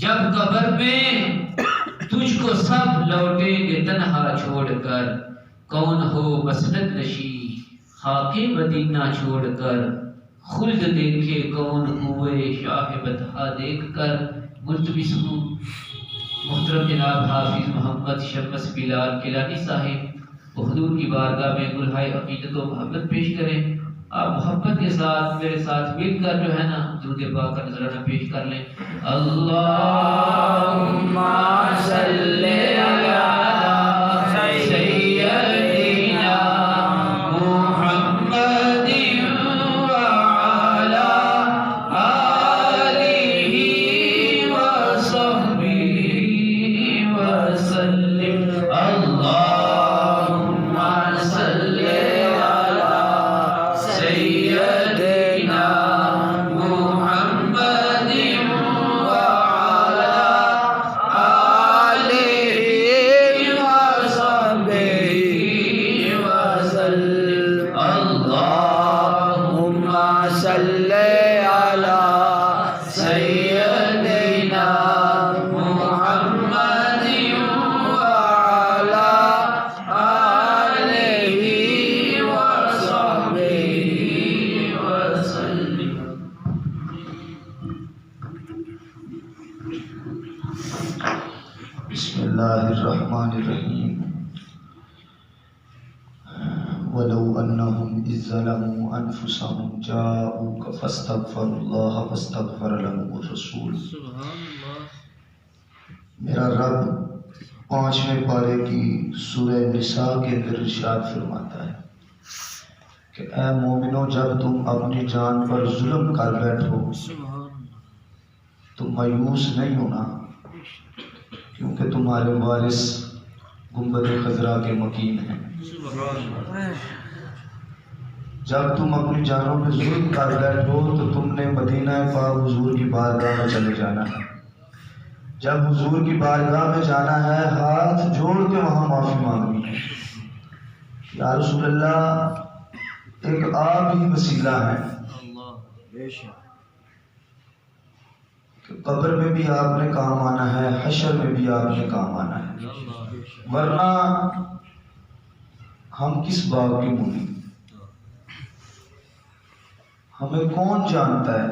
جب قبر میں تجھ کو سب لوٹیں گے تنہا چھوڑ کر. کون ہو مسند نشی خاک مدینہ چھوڑ کر. خلد دیکھے کون ہوئے شاہ بطحا دیکھ کر. ملتمس ہوں محترم جناب حافظ محمد شمس بلال کیلانی صاحب حضور کی بارگاہ میں گلہائے عقیدت و محبت پیش کریں. آپ محبت کے ساتھ میرے ساتھ مل کر جو ہے نا درود پاک کا نذرانہ پیش کر لیں. اللہم صلی علی سیدنا محمد وعلی آلہ وصحبہ وسلم. اللہم صلی علی سیدنا محمد وعلی آلہ وصحبہ وسلم. اللہم صلی علی سیدنا محمد وعلی آلہ وصحبہ وسلم. بسم اللہ الرحمن الرحیم. ولو انہم اذ ظلموا انفسہم جاؤک فاستغفروا اللہ واستغفر لهم الرسول. میرا رب 5ویں پارے کی سورہ نساء کے اندر ارشاد فرماتا ہے کہ اے مومنو جب تم اپنی جان پر ظلم کر بیٹھو تو مایوس نہیں ہونا کیونکہ تمہارے وارث گنبد خضرا کے مکین ہیں. جب تم اپنی جانوں میں ظلم کر بیٹھو تو تم نے مدینہ پاک حضور کی بارگاہ میں چلے جانا ہے. جب حضور کی بارگاہ میں جانا ہے ہاتھ جوڑ کے وہاں معافی مانگنی ہے. یا رسول اللہ ایک آپ ہی وسیلہ ہے کہ قبر میں بھی آپ نے کام آنا ہے, حشر میں بھی آپ نے کام آنا ہے, ورنہ ہم کس باب کی مولی. ہمیں کون جانتا ہے؟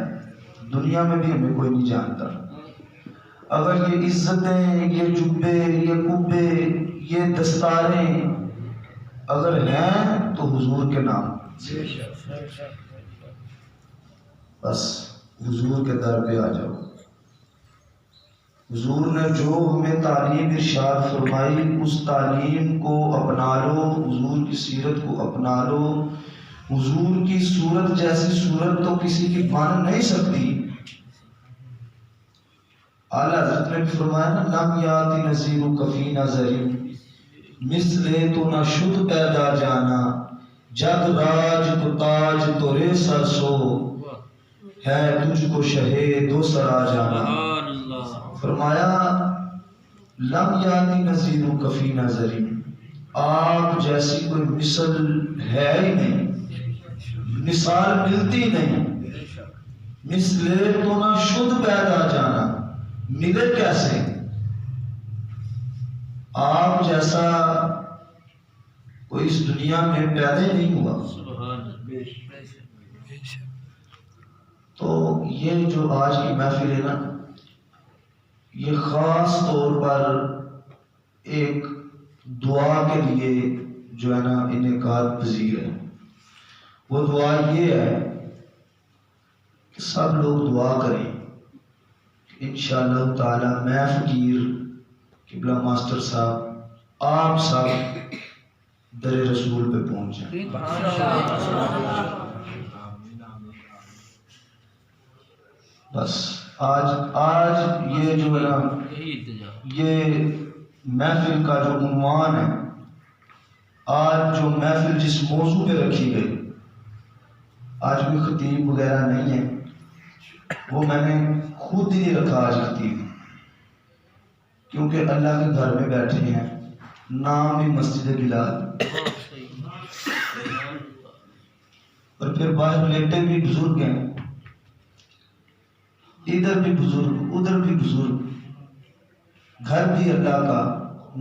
دنیا میں بھی ہمیں کوئی نہیں جانتا. اگر یہ عزتیں, یہ جبے, یہ کبے, یہ دستاریں اگر ہیں تو حضور کے نام. بس حضور کے در پہ آ جاؤ. حضور نے جو ہمیں تعلیم ارشاد فرمائی اس تعلیم کو اپنا لو, حضور کی سیرت کو اپنا لو. حضور کی صورت جیسی صورت تو کسی کی بن نہیں سکتی. اعلیٰ حضرت نے بھی فرمایا نا لم یاتی نذیر کفی نظری مثلے تو نہ شد پیدا جانا جگ راج تو تاج تو ریسا سو ہے تجھ کو شہے دو سرا جانا. فرمایا لم یاتی نذیر کفی نظری, آپ جیسی کوئی مثل ہے ہی نہیں, مثال ملتی نہیں. مثلے تو نہ شد پیدا جانا, ملے کیسے؟ آپ جیسا کوئی اس دنیا میں پیدا ہی نہیں ہوا. تو یہ جو آج کی محفل ہے نا, یہ خاص طور پر ایک دعا کے لیے جو ہے نا انعقاد پذیر ہے. وہ دعا یہ ہے کہ سب لوگ دعا کریں انشاءاللہ تعالی میں فقیر قبلہ ماسٹر صاحب آپ سب در رسول پہ پہنچ جائیں. بس آج یہ جو ہے نا یہ محفل کا جو عنوان ہے آج جو محفل جس موضوع پہ رکھی گئی، آج کوئی خطیب وغیرہ نہیں ہے، وہ میں نے خود ہی رکھا آج خطیب، کیونکہ اللہ کے گھر میں بیٹھے ہیں، نام بھی مسجد بلال، اور پھر باہر لیٹے بھی بزرگ ہیں، ادھر بھی بزرگ ادھر بھی بزرگ، گھر بھی اللہ کا،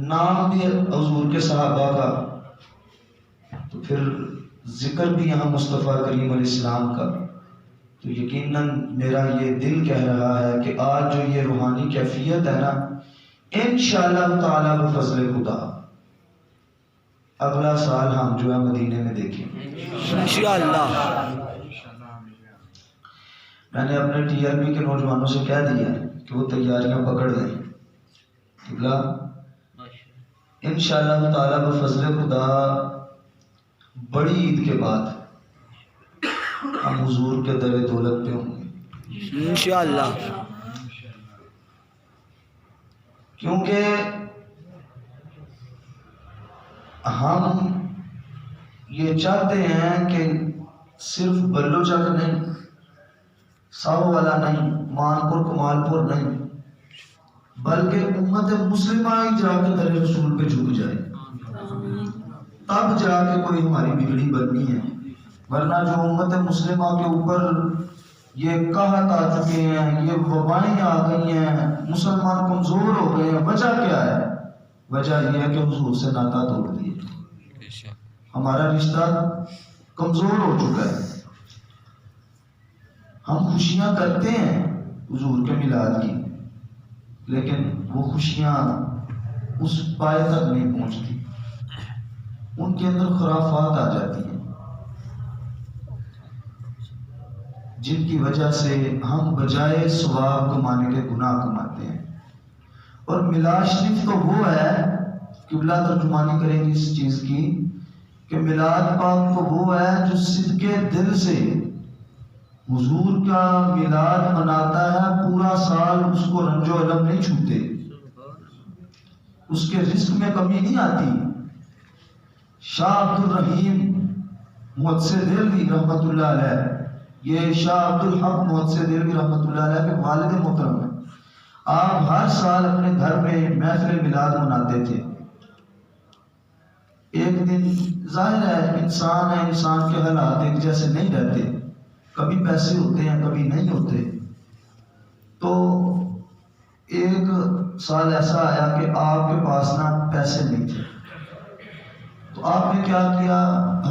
نام بھی حضور کے صحابہ کا، تو پھر ذکر بھی یہاں مصطفیٰ کریم علیہ السلام کا، تو یقیناً میرا یہ دل کہہ رہا ہے کہ آج جو یہ روحانی کیفیت ہے نا، انشاءاللہ تعالیٰ بفضل خدا اگلا سال ہم جو ہے مدینے میں دیکھیں گے انشاءاللہ۔ میں نے اپنے ٹی آر پی کے نوجوانوں سے کہہ دیا ہے کہ وہ تیاریاں پکڑ دیں، قبلہ انشاءاللہ تعالیٰ بفضل خدا بڑی عید کے بعد ہم حضور کے در دولت پہ ہوں گے انشاءاللہ۔ کیونکہ ہم یہ چاہتے ہیں کہ صرف بلو چک نہیں، ساو والا نہیں، مان پور کمال پور نہیں، بلکہ امت مسلمہ ہی جا کے در رسول پہ جھک جائے، تب جا کے کوئی ہماری بگڑی بننی ہے، ورنہ جو امت مسلمہ کے اوپر یہ قحط آ چکے ہیں، یہ وبائیں آ گئی ہیں، مسلمان کمزور ہو گئے ہیں، وجہ کیا ہے؟ وجہ یہ ہے کہ حضور سے ناطہ توڑ دیے، ہمارا رشتہ کمزور ہو چکا ہے۔ ہم خوشیاں کرتے ہیں حضور کے میلاد کی، لیکن وہ خوشیاں اس پائے تک نہیں پہنچتی، ان کے اندر خرافات آ جاتی ہیں، جن کی وجہ سے ہم بجائے ثواب کمانے کے گناہ کماتے ہیں۔ اور میلاد شریف تو وہ ہے، قبلہ ترجمانی کریں گے اس چیز کی، کہ میلاد پاک تو وہ ہے جو صدقے دل سے حضور کا میلاد مناتا ہے، پورا سال اس کو رنج و الم نہیں چھوتے، اس کے رزق میں کمی نہیں آتی۔ شاہ عبد الرحیم محدث دہلوی رحمۃ اللہ علیہ، یہ شاہ عبد الحق محدث دہلوی رحمۃ اللہ علیہ کے والد محترم ہیں، آپ ہر سال اپنے گھر میں محفل میلاد مناتے تھے۔ ایک دن ظاہر ہے انسان ہے، انسان کے حالات ایک جیسے نہیں رہتے، کبھی پیسے ہوتے ہیں کبھی نہیں ہوتے، تو ایک سال ایسا آیا کہ آپ کے پاس نا پیسے نہیں تھے، تو آپ نے کیا کیا،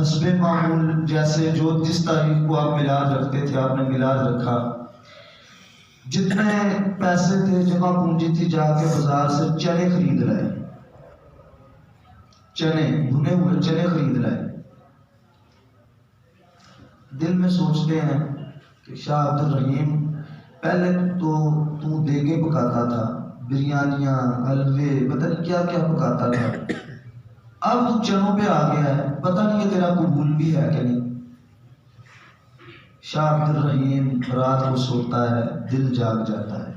حسب معمول جیسے جو جس تاریخ کو آپ میلاد رکھتے تھے آپ نے میلاد رکھا، جتنے پیسے تھے جمع پونجی تھی، جا کے بازار سے چنے خرید لائے، چنے بھنے ہوئے چنے خرید لائے۔ دل میں سوچتے ہیں کہ شاہ عبد الرحیم پہلے تو دیگیں پکاتا تھا، بریانیاں، حلوے، پتہ نہیں کیا کیا پکاتا تھا، اب تو چنوں پہ آ گیا ہے، پتہ نہیں یہ تیرا قبول بھی ہے کہ نہیں۔ شاہ عبد الرحیم رات کو سوتا ہے، دل جاگ جاتا ہے۔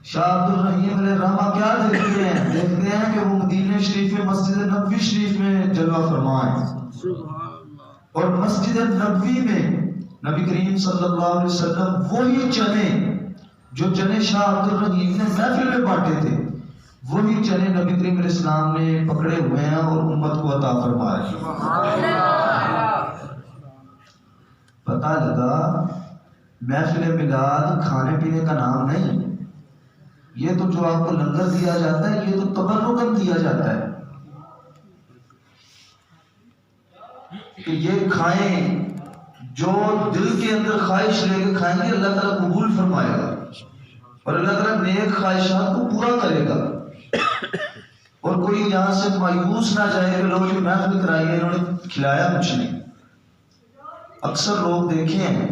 شاہ عبد الرحیم علیہ رحمہ کیا دیکھتے ہیں؟ دیکھتے ہیں کہ وہ مدینہ شریف میں مسجد نبوی شریف میں جلوہ فرما ہے، اور مسجد نبوی میں نبی کریم صلی اللہ علیہ وسلم وہی چنے جو چنے شاہ عبد الرحیم نے محفل میں بانٹے تھے، وہی چنے نبی کریم علیہ السلام نے پکڑے ہوئے ہیں اور امت کو عطا فرما رہے ہیں۔ پتہ لگا محفل میلاد کھانے پینے کا نام نہیں، یہ تو جو آپ کو لنگر دیا جاتا ہے یہ تو تبرکاً دیا جاتا ہے کہ یہ کھائیں، جو دل کے اندر خواہش لے کے کھائیں گے اللہ تعالیٰ قبول فرمائے گا، اور اللہ تعالیٰ نیک خواہشات کو پورا کرے گا، اور کوئی یہاں سے مایوس نہ جائے کہ لوگ جو محفل کرائی ہے انہوں نے کھلایا کچھ نہیں۔ اکثر لوگ دیکھے ہیں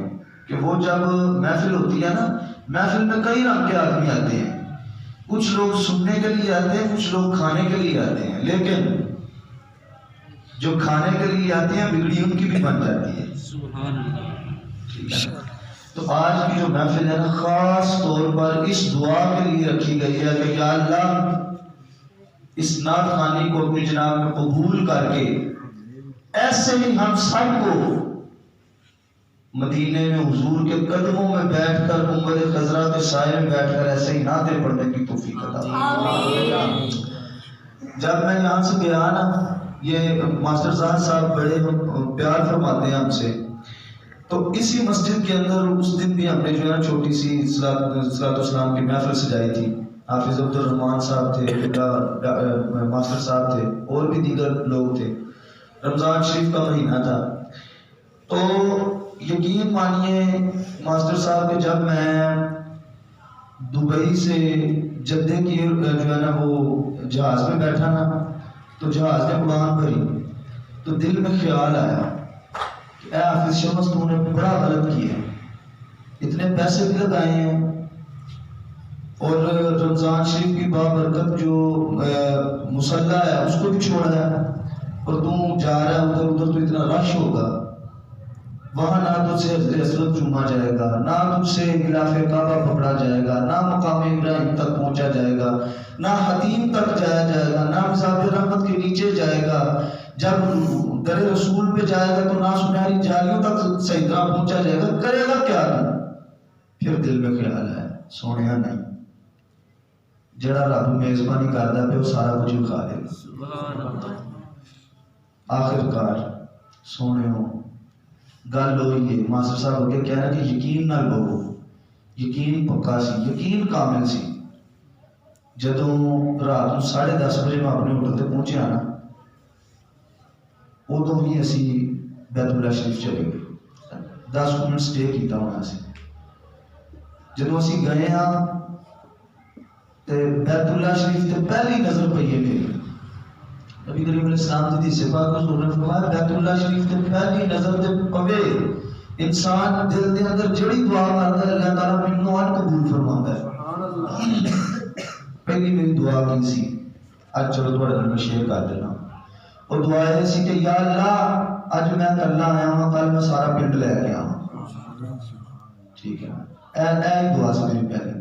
کہ وہ جب محفل ہوتی ہے نا، محفل میں کئی رنگ کے آدمی آتے ہیں، کچھ لوگ سننے کے لیے آتے ہیں، کچھ لوگ کھانے کے لیے آتے ہیں، لیکن جو کھانے کے لیے آتے ہیں بگڑی ان کی بھی بن جاتی ہے۔ ٹھیک ہے، تو آج کی جو محفل ہے نا خاص طور پر اس دعا کے لیے رکھی گئی ہے کہ یا اللہ اس نعت خوانی کو اپنی جناب میں قبول کر کے ایسے ہی ہم سب کو مدینے میں حضور کے قدموں میں بیٹھ کر گنبد خضرا کے سائے میں بیٹھ کر ایسے ہی نعتیں پڑھنے کی توفیق عطا فرمائے۔ جب میں یہاں سے گیا نا، یہ ماسٹر صاحب بڑے پیار فرماتے ہیں ہم سے، تو اسی مسجد کے اندر اس دن بھی ہم نے جو ہے نا چھوٹی سی صلاۃ والسلام کی محفل سجائی تھی۔ حافظ عبد الرحمان صاحب تھے، ماسٹر صاحب تھے، اور بھی دیگر لوگ تھے۔ رمضان شریف کا مہینہ تھا، تو یقین مانیے ماسٹر صاحب کہ جب میں دبئی سے جدے کی جو ہے نا وہ جہاز میں بیٹھا نا، تو جہاز نے اڑان بھری تو دل میں خیال آیا کہ اے حافظ شمس تو نے بڑا غلط کیا ہے، اتنے پیسے بھی لگائے ہیں اور رمضان شریف کی بابرکت جو مصلی ہے اس کو بھی چھوڑا ہے، اور تم جا رہا ہے ادھر ادھر تو اتنا رش ہوگا وہاں، نہ تجھ سے حضرت چوما جائے گا، نہ تجھ سے غلاف کعبہ پکڑا جائے گا، نہ مقام ابراہیم تک پہنچا جائے گا، نہ حتیم تک جایا جائے گا، نہ مزاب رحمت کے نیچے جائے گا، جب در رسول پہ جائے گا تو نہ سنہری جالیوں تک صحیح طرح پہنچا جائے گا، کرے گا کیا نہیں؟ پھر دل میں خیال ہے سونیا نہیں، جڑا رب میزبانی کرتا پہ وہ سارا کچھ کھا لے گا۔ آخر کار سونے ہو گل ہوئی ہے، ماسٹر صاحب اگے کہنا کہ یقین نہ لو، یقین پکا سی، یقین کامل سی۔ جدوں رات 10:30 بجے میں اپنے ہوٹل تے پہنچیا نا، ادو ہی اسی بیت اللہ شریف چلے گئے، 10 منٹ سٹے کیتا ہونا سی۔ جدوں اسی گئے ہاں تے بیت اللہ شریف تے پہلی نظر پئی ہے میری، نبی کریم علیہ السلام دی حدیث پاک حضور نے فرمایا بیت اللہ شریف تے پہلی نظر تے پوے انسان دل دے اندر جڑی دعا کرتا ہے اللہ تعالیٰ منوں ان قبول فرماتا ہے۔ پہلی میری دعا کی سی، اج چلو تھوڑے دن میں شیئر کر دینا، اور دعا یہ سی کہ یا اللہ اج میں کلا آیا ہوں، کل میں سارا پنڈ لے کے آؤں، ٹھیک ہے، اے دعا سی میری پہلی۔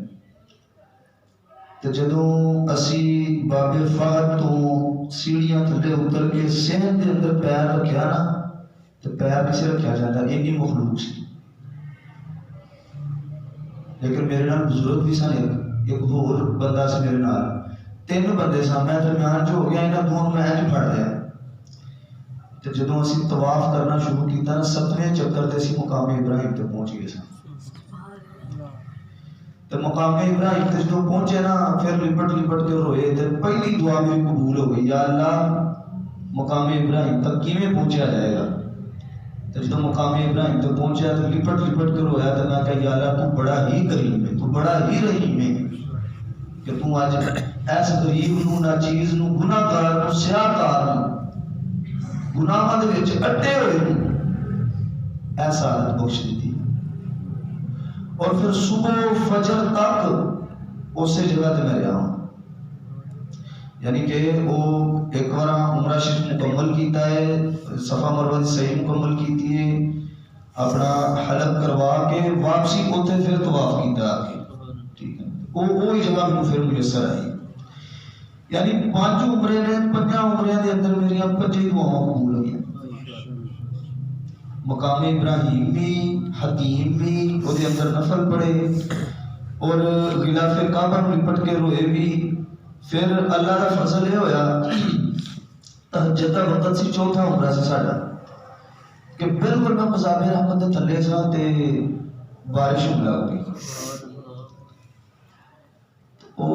تو جدوں اسی بابے فہد تو سیڑھیاں تھلے اتر کے صحن دے اندر پیر رکھیا نا، تو پیر بھی سے رکھیا جاتا ہے، اینی مخلوق سی، لیکن میرے نال بزرگ بھی سن، ایک ہور بندہ سی میرے نال، 3 بندے سن، میں درمیان جو ہو گیا انہاں دونوں میں انج پھڑ لیا۔ تو جدوں اسی طواف کرنا شروع کیتا نا، 7ویں چکر تے اسی مقام ابراہیم تے پہنچ گئے سن۔ تو مقام ابراہیم تے جو پہنچے نا، پھر لپٹ لپٹ کے روئے، تے پہلی دعا میری قبول ہو گئی، یا اللہ مقام ابراہیم تک کیویں پہنچا جائے گا؟ تو جب مقام ابراہیم تک پہنچا تو لپٹ لپٹ کے رویا، تو میں کہا یا اللہ تو بڑا ہی کریم ہے، تو بڑا ہی رحیم ہے کہ تو آج ایس غریب نو، ناچیز نو، گناہ گار نو، سیاہ کار نو، گناہاں دے وچ اٹے ہوئے نو ایسا حالت بخش دیتی۔ اور پھر صبح فجر تک اسی جگہ تے میں رہا ہوں، یعنی کہ وہ ایک بار عمرہ شریف مکمل کیتا ہے، صفا مروہ دی صحیح مکمل کیتی ہے، اپنا حلق کروا کے واپسی اوتھے پھر طواف کیتا آ کے، ٹھیک ہے، وہی جگہ میں پھر میسر آئی۔ یعنی 5 عمرے نے، 5 عمرے دے اندر میری 5 دعاواں قبول ہوئی، مقام ابراہیم بھی، حتیم بھی، وہ دے اندر نفل پڑے، اور غلاف کعبہ میں لپٹ کے روئے بھی۔ پھر اللہ کا فضل یہ ہویا، تہجد دا وقت سی، 4تھا عمرہ سی ساڈا، کہ بالکل میں مزاب رحمت دے تھلے سا تے بارش ہوا ہو گئی۔ او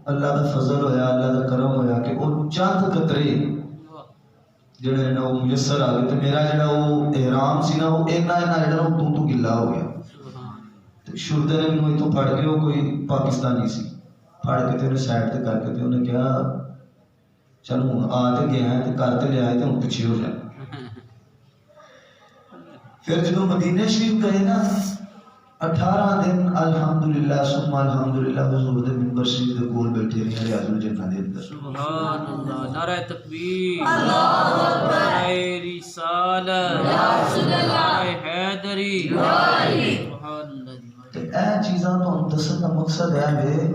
اللہ کا فضل ہویا، اللہ کا کرم ہویا کہ وہ چند قطرے جڑے نا وہ میسر آ گئے، تو میرا جڑا وہ احرام سی نا، وہ اینا جڑا وہ تو گلا ہو گیا۔ شردے نے مینوں اتوں پھڑ کے، وہ کوئی پاکستانی سی، پھڑ کے تے سائڈ تے کر کے تے انہیں کہا چل ہوں آ تے گیا ہے تے کر تے لیا ہے تے ہوں پیچھے ہو جائے۔ پھر جدوں مدینے شریف گئے نا، 18 دن الحمدللہ ثم الحمدللہ حضور دے منبر شریف دے کول بیٹھے رہے ریاض الجنہ دے اندر۔ سبحان اللہ، نعرہ تکبیر، اللہ اکبر، نعرہ رسالت، نعرہ حیدری، سبحان اللہ۔ تے اے چیزاں تو دسن دا مقصد ہے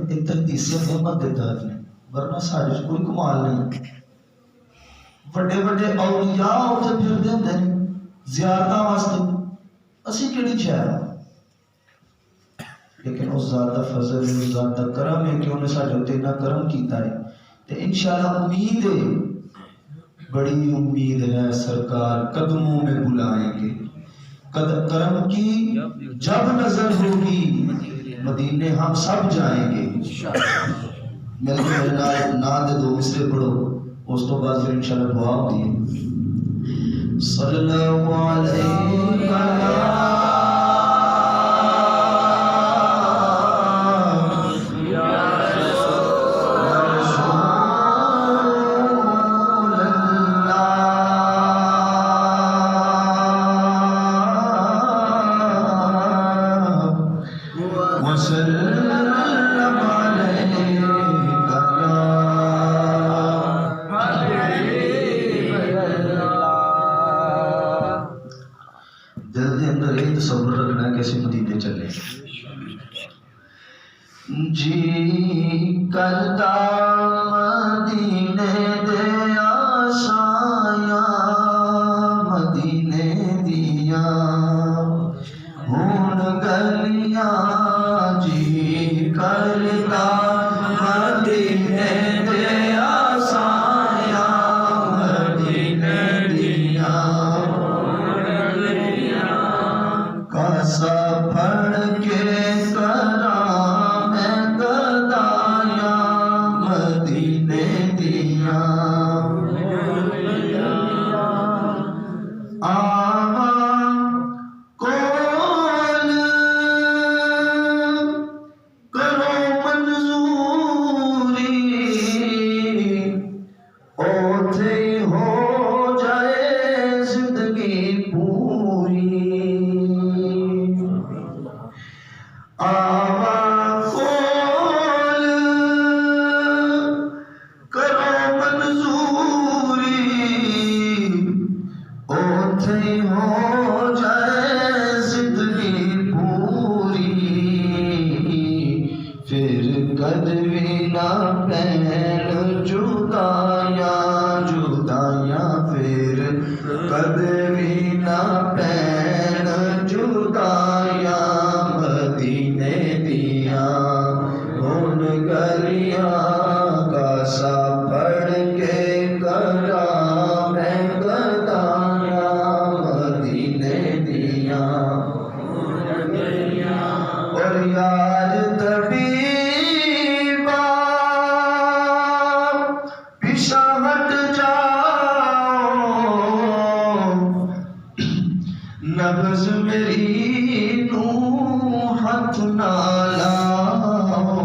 ایک تحدیث نعمت دے تحت نے، ورنہ ساڈے وچ کوئی کمال نہیں. بڑے بڑے اولیاء اتنے پھردے ہوندے نے زیارتاں واسطے، اسی کیڑی شے؟ لیکن اس ذات دا فضل ہے، اس ذات دا کرم ہے کہ انہیں ساڈے تے اتنا کرم کیتا ہے. تے انشاءاللہ امید ہے، بڑی امید ہے، سرکار قدموں میں بلائیں گے. کرم کی جب نظر ہوگی مدینے ہم سب جائیں گے. مل کے میرے نام دے دو مصرے پڑھو، اس تو بعد پھر انشاءاللہ دعا ہوتی ہے. صلی اللہ علیہ جی کرتا مدینے دے آشایا، مدینے دیا ہون گلیاں. جی کرتا مدینے دے آشایا، مدینے دیا کاسا پھڑ کے نبض میری نو ہاتھ نہ لاؤ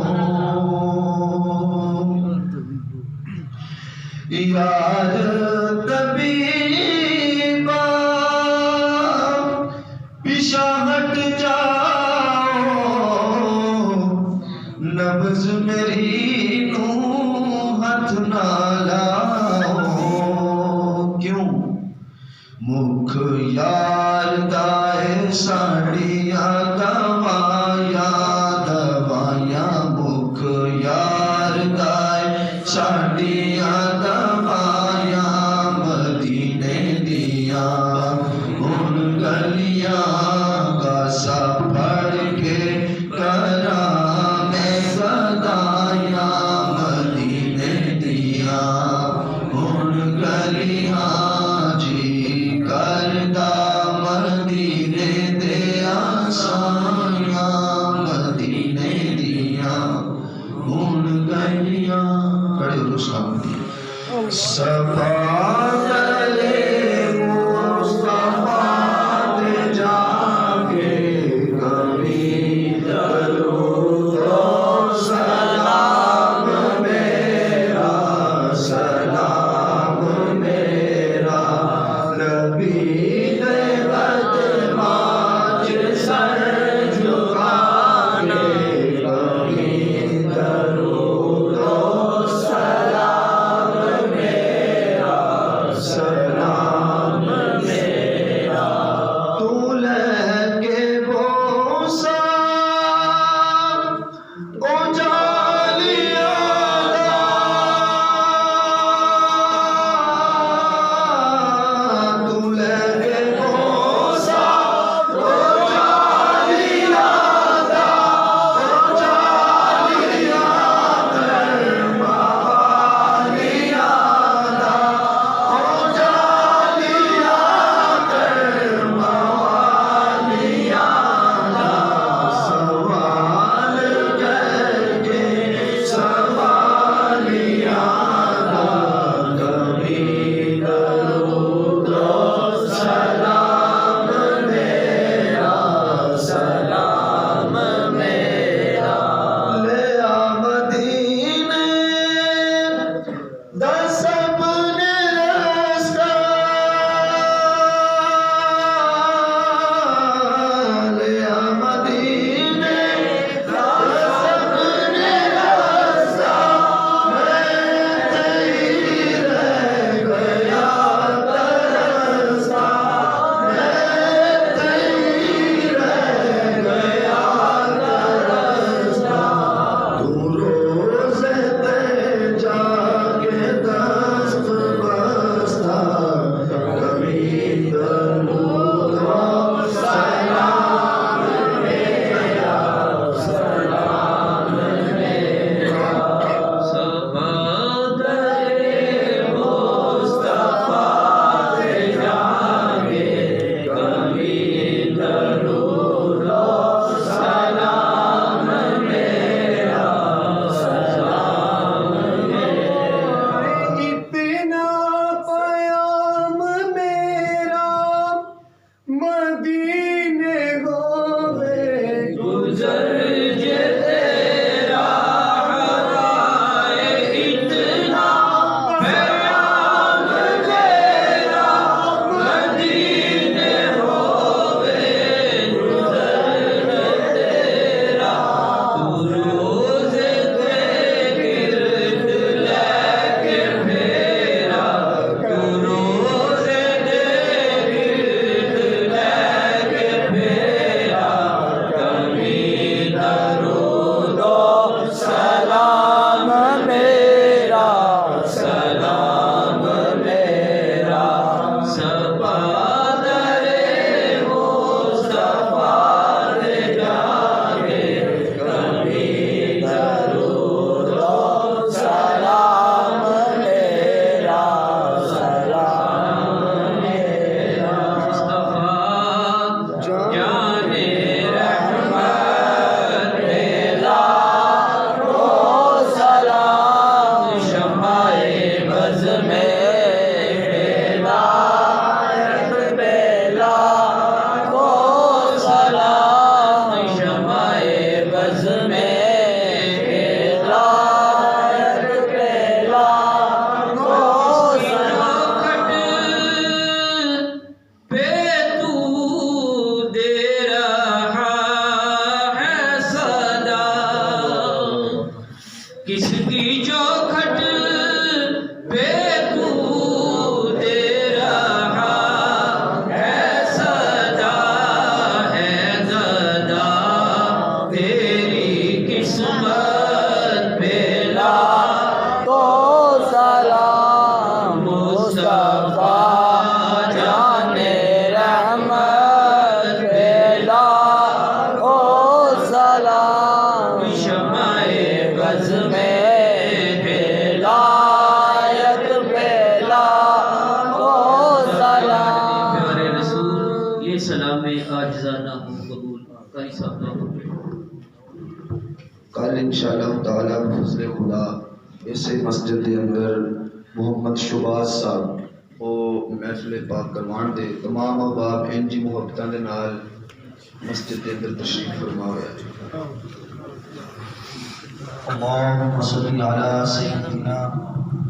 یار طبیبا، پیچھے ہٹ جاؤ. نبض میری نو ہاتھ نہ لاؤ. کیوں؟ مکھ یار دائے ساڑیاں دوائیاں دوائیاں، مکھ یار دائے ساڑیاں دوائیاں مدینے دیاں ان گلیاں کا سا پڑھ کے کراں میں گدائیاں مدینے دیاں ان گلیاں. مصطفیٰ جانے رحمت پہ لاکھوں سلام شمع غز میں ہدایت پہ لاکھوں سلام پیارے رسول یہ سلام عاجزانہ ہوں قبول قاری صاحب دعا کریں۔ کل انشاءاللہ تعالیٰ بفضل خدا اسے مسجد دے اندر محمد شہباز صاحب وہ محفل پاک کروان دے تمام احباب انجی محبتاں دے نال مسجد دے اندر تشریف فرما ہویا ہے۔ اللہم صلی علی سیدنا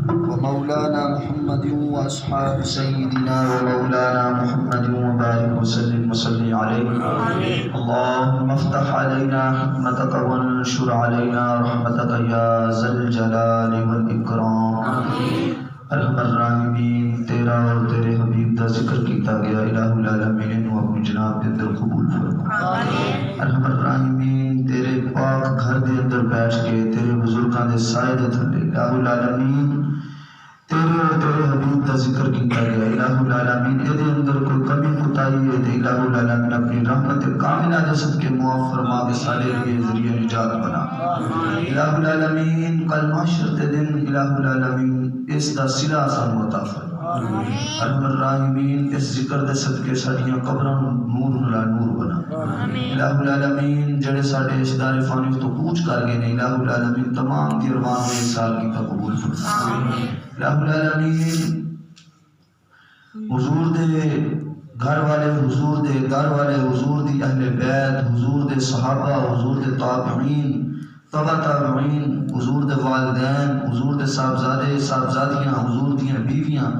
و مولانا محمد و اصحاب سیدنا و مولانا محمد و بارک وسلم وصلی علیہ۔ اللہم افتح علینا حکمتک وانشر علینا رحمتک یا ذا الجلال والاکرام۔ ارحم الراحمین تیرا اور تیرے حبیب دا ذکر کیتا گیا، الہ العالمین و اپنی جناب کے اندر قبول فرما۔ ارحم الراحمین تیرے پاک گھر دے اندر بیٹھ کے تیرے بزرگاں دے سائے دے تھلے الہ العالمین تیرے اور تیرے حبیب دا ذکر کیتا گیا، الہ العالمین اے دے اندر کوئی کمی کوتاہی ہے تے الہ العالمین اپنی رحمت کاملہ جسد کے معاف فرما کے سارے لیے ذریعہ نجات بنا۔ الہ العالمین کل محشر تے دن الہ العالمین اس دا صلہ سانو عطا فرما۔ ارحم الراحمین اس ذکر دے صدقے ساڈیاں قبراں نور نال نور بنا۔ الہ العالمین جڑے ساڈے اس دار فانی تو کوچ کر گئے نے الہ العالمین تمام دی ارمان و سال کی قبول فرما۔ الہ العالمین حضور دے گھر والے، حضور دے در والے، حضور دی اہل بیت، حضور دے صحابہ، حضور دے تابعین، تبع تابعین، حضور دے والدین، حضور دے صاحبزادے صاحبزادیاں، حضور دیاں بیویاں،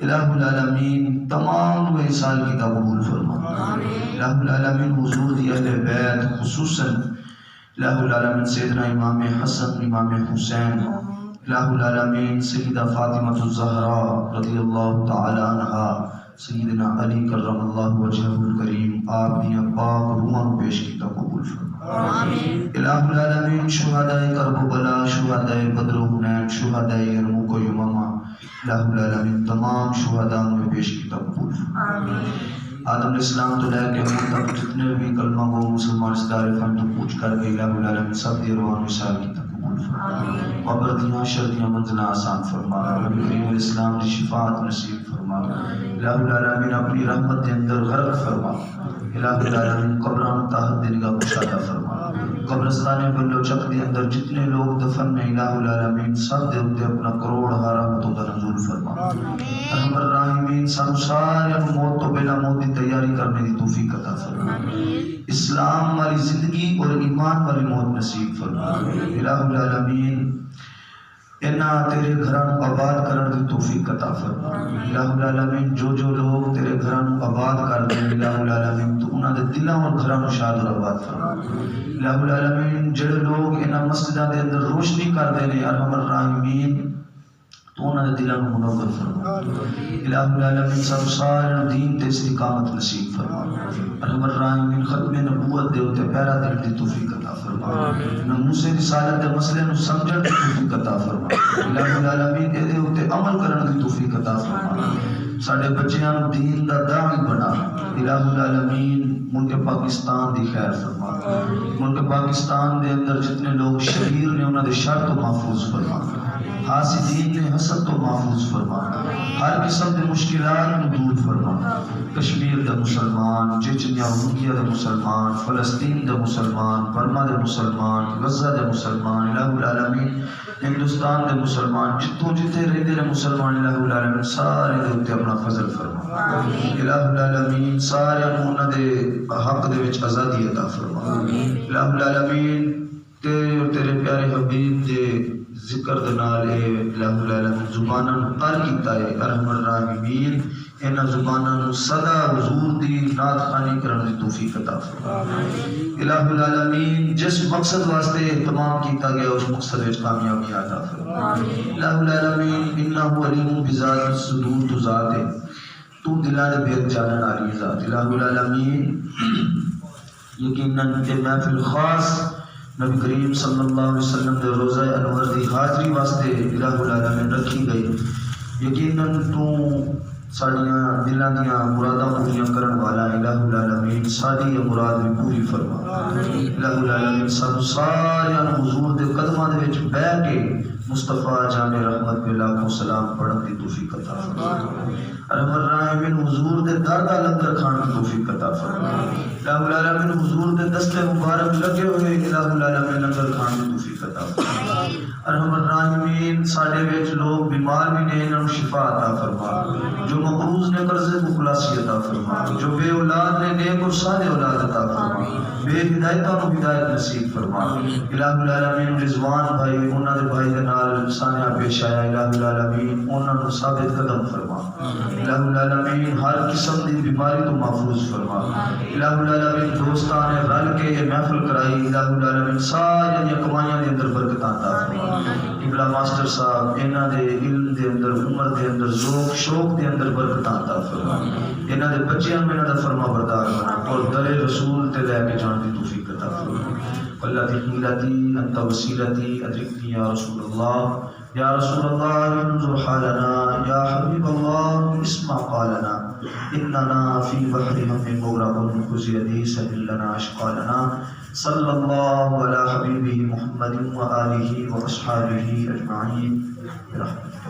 الہ العالمین تمام و سال کی قبول فرما۔ الہ العالمین حضور دی اہل بیت خصوصاً الہ العالمین سیدنا امام حسن، امام حسین، الہ العالمین سیدہ فاطمہ الزہراء رضی اللہ تعالی عنہا، سیدنا علی کرم اللہ وجہہ الکریم، آپ دیاں پاک روحاں پیش کی قبول فرما۔ الہ العالمین شہدائے کرب و بلا، شہدائے بدر و حنین، شہدائے یرموک و یمامہ، الہ العالمین تمام شہداء میں پیش کی قبول فرما۔ آدم علیہ السلام تو لے کے ہم تک جتنے بھی کلمہ گو مسلمان اس دار فن تو پوچھ کر کے الہ العالمین سب دی روان مثال کی قبول فرما۔ قبر دیاں حشر دیاں منزلہ آسان فرما، نبی کریم علیہ السلام دی شفاعت نصیب فرما۔ الہ العالمین اپنی رحمت دے اندر غرق فرما۔ الہ العالمین قبران تحت دے نگاہ کشادہ فرما۔ قبرستان بلو چک دے اندر جتنے لوگ دفن میں الہ العالمین سب دے اندر اپنا کروڑ رحمتوں کا نزول فرما۔ ارحم الراحمین سانو سارے موت تو بلا موت دی تیاری کرنے دی توفیق عطا فرما۔ اسلام والی زندگی اور ایمان والی موت نصیب فرما۔ الہ العالمین انہاں تیرے گھران آباد کرن دی توفیق عطا فرما۔ الہ العالمین جو جو لوگ تیرے گھران آباد کر دیں الہ العالمین تو انہاں دے دلاں اور گھران شاد اور آباد فرما۔ الہ العالمین جڑے لوگ انہاں مسجداں دے اندر روشنی کر دے نے ارحم الراحمین تو انہاں دے دلاں نوں منور فرما۔ الہ العالمین سب سارے دین تے استقامت نصیب فرما۔ ارحم الراحمین ختم نبوت دے تے پیرا دل دی توفیق عطا فرما۔ ناموس رسالت دے مسئلے نوں سمجھن دی توفیق عطا فرما۔ الہ العالمین دے تے عمل کرن دی توفیق عطا فرما۔ ساڈے بچیاں نوں دین دا داعی بنا۔ الہ العالمین ملک پاکستان دی خیر فرما۔ ملک پاکستان دے اندر جتنے لوگ شریر نے انہاں دے شر تو محفوظ فرما۔ حاسدین نے حسد تو محفوظ فرما۔ ہر قسم دے مشکلات کو دور فرما۔ کشمیر دے مسلمان، چچنیا روکیا دے مسلمان، فلسطین دے مسلمان، برما دے مسلمان، غزہ دے مسلمان، الہ العالمین ہندوستان دے مسلمان جتوں جتے رہندے نے مسلمان الہ العالمین سارے دے اوتے اپنا فضل فرما۔ الہ العالمین سارے انہاں دے حق دے وچ آزادی عطا فرما۔ الہ العالمین تیرے اور تیرے پیارے حبیب دے ذکر دے نال الہ العالمین زباناں نوں تر کیتا ہے ارحم الراحمین انہاں زباناں نوں سدا حضور دی نعت خوانی کرن دی توفیق عطا فرما۔ الہ العالمین جس مقصد واسطے اہتمام کیتا گیا اس مقصد وچ کامیابی عطا فرما۔ الہ العالمین انہ علیم بذات الصدور تو ذات ہے تو دلاں دے بھید جانن والی ذات۔ الہ العالمین یقیناً اے محفل خاص نبی کریم صلی اللہ علیہ وسلم دے روزہ انور دی حاضری واسطے الہ العالمین رکھی گئی۔ یقیناً تو ساڑیاں دلاں دیاں مراداں پوریاں کرن والا الہ العالمین ساڈی یہ مراد بھی پوری فرما الہ العالمین سب سارے حضور دے قدماں دے وچ بیٹھ کے مصطفیٰ جان رحمت پہ لاکھوں سلام پڑھن دی توفیق عطا فرما ارحم الراحمین حضور دے در دا لنگر کھان دی توفیق عطا فرما الہ العالمین حضور دے دستے مبارک لگے ہوئے الہ العالمین لنگر کھان دی توفیق عطا فرما ارحم الراحمین ساڈے وچ لوگ بیمار بھی نے انہاں نوں شفا عطا فرما جو مقروض نے قرض کو خلاصی عطا فرما جو بے اولاد نے نیک اور صالح اولاد عطا فرما بے ہدایتاں کو ہدایت نصیب فرما الہ العالمین رضوان بھائی انہاں دے بھائی دے نال سانحہ پیش آیا الہ العالمین انہاں نوں ثابت قدم فرما الہ العالمین ہر قسم دی بیماری تو محفوظ فرما الہ العالمین دوستاں نے رل کے یہ محفل کرائی الہ العالمین ساری دی کمائیاں دے اندر برکت عطا فرما قبلہ ماسٹر صاحب انہاں دے علم دے اندر عمر دے اندر ذوق شوق دے اندر برکت عطا فرما انہاں دے بچیاں میں انہاں دا فرما بردار بنا اور در رسول تے لے کے جان دی توفیق عطا فرما والذی قیلتی انت وسیلتی ادرکنی یا رسول اللہ یا رسول اللہ انظر حالنا یا حبیب اللہ اسمع قالنا اننا فی بحر ہم مغرق خذ یدی سہل لنا اشقالنا صلی اللہ علی حبیبہ محمد و آلہ و اصحابہ اجمعین برحمتہ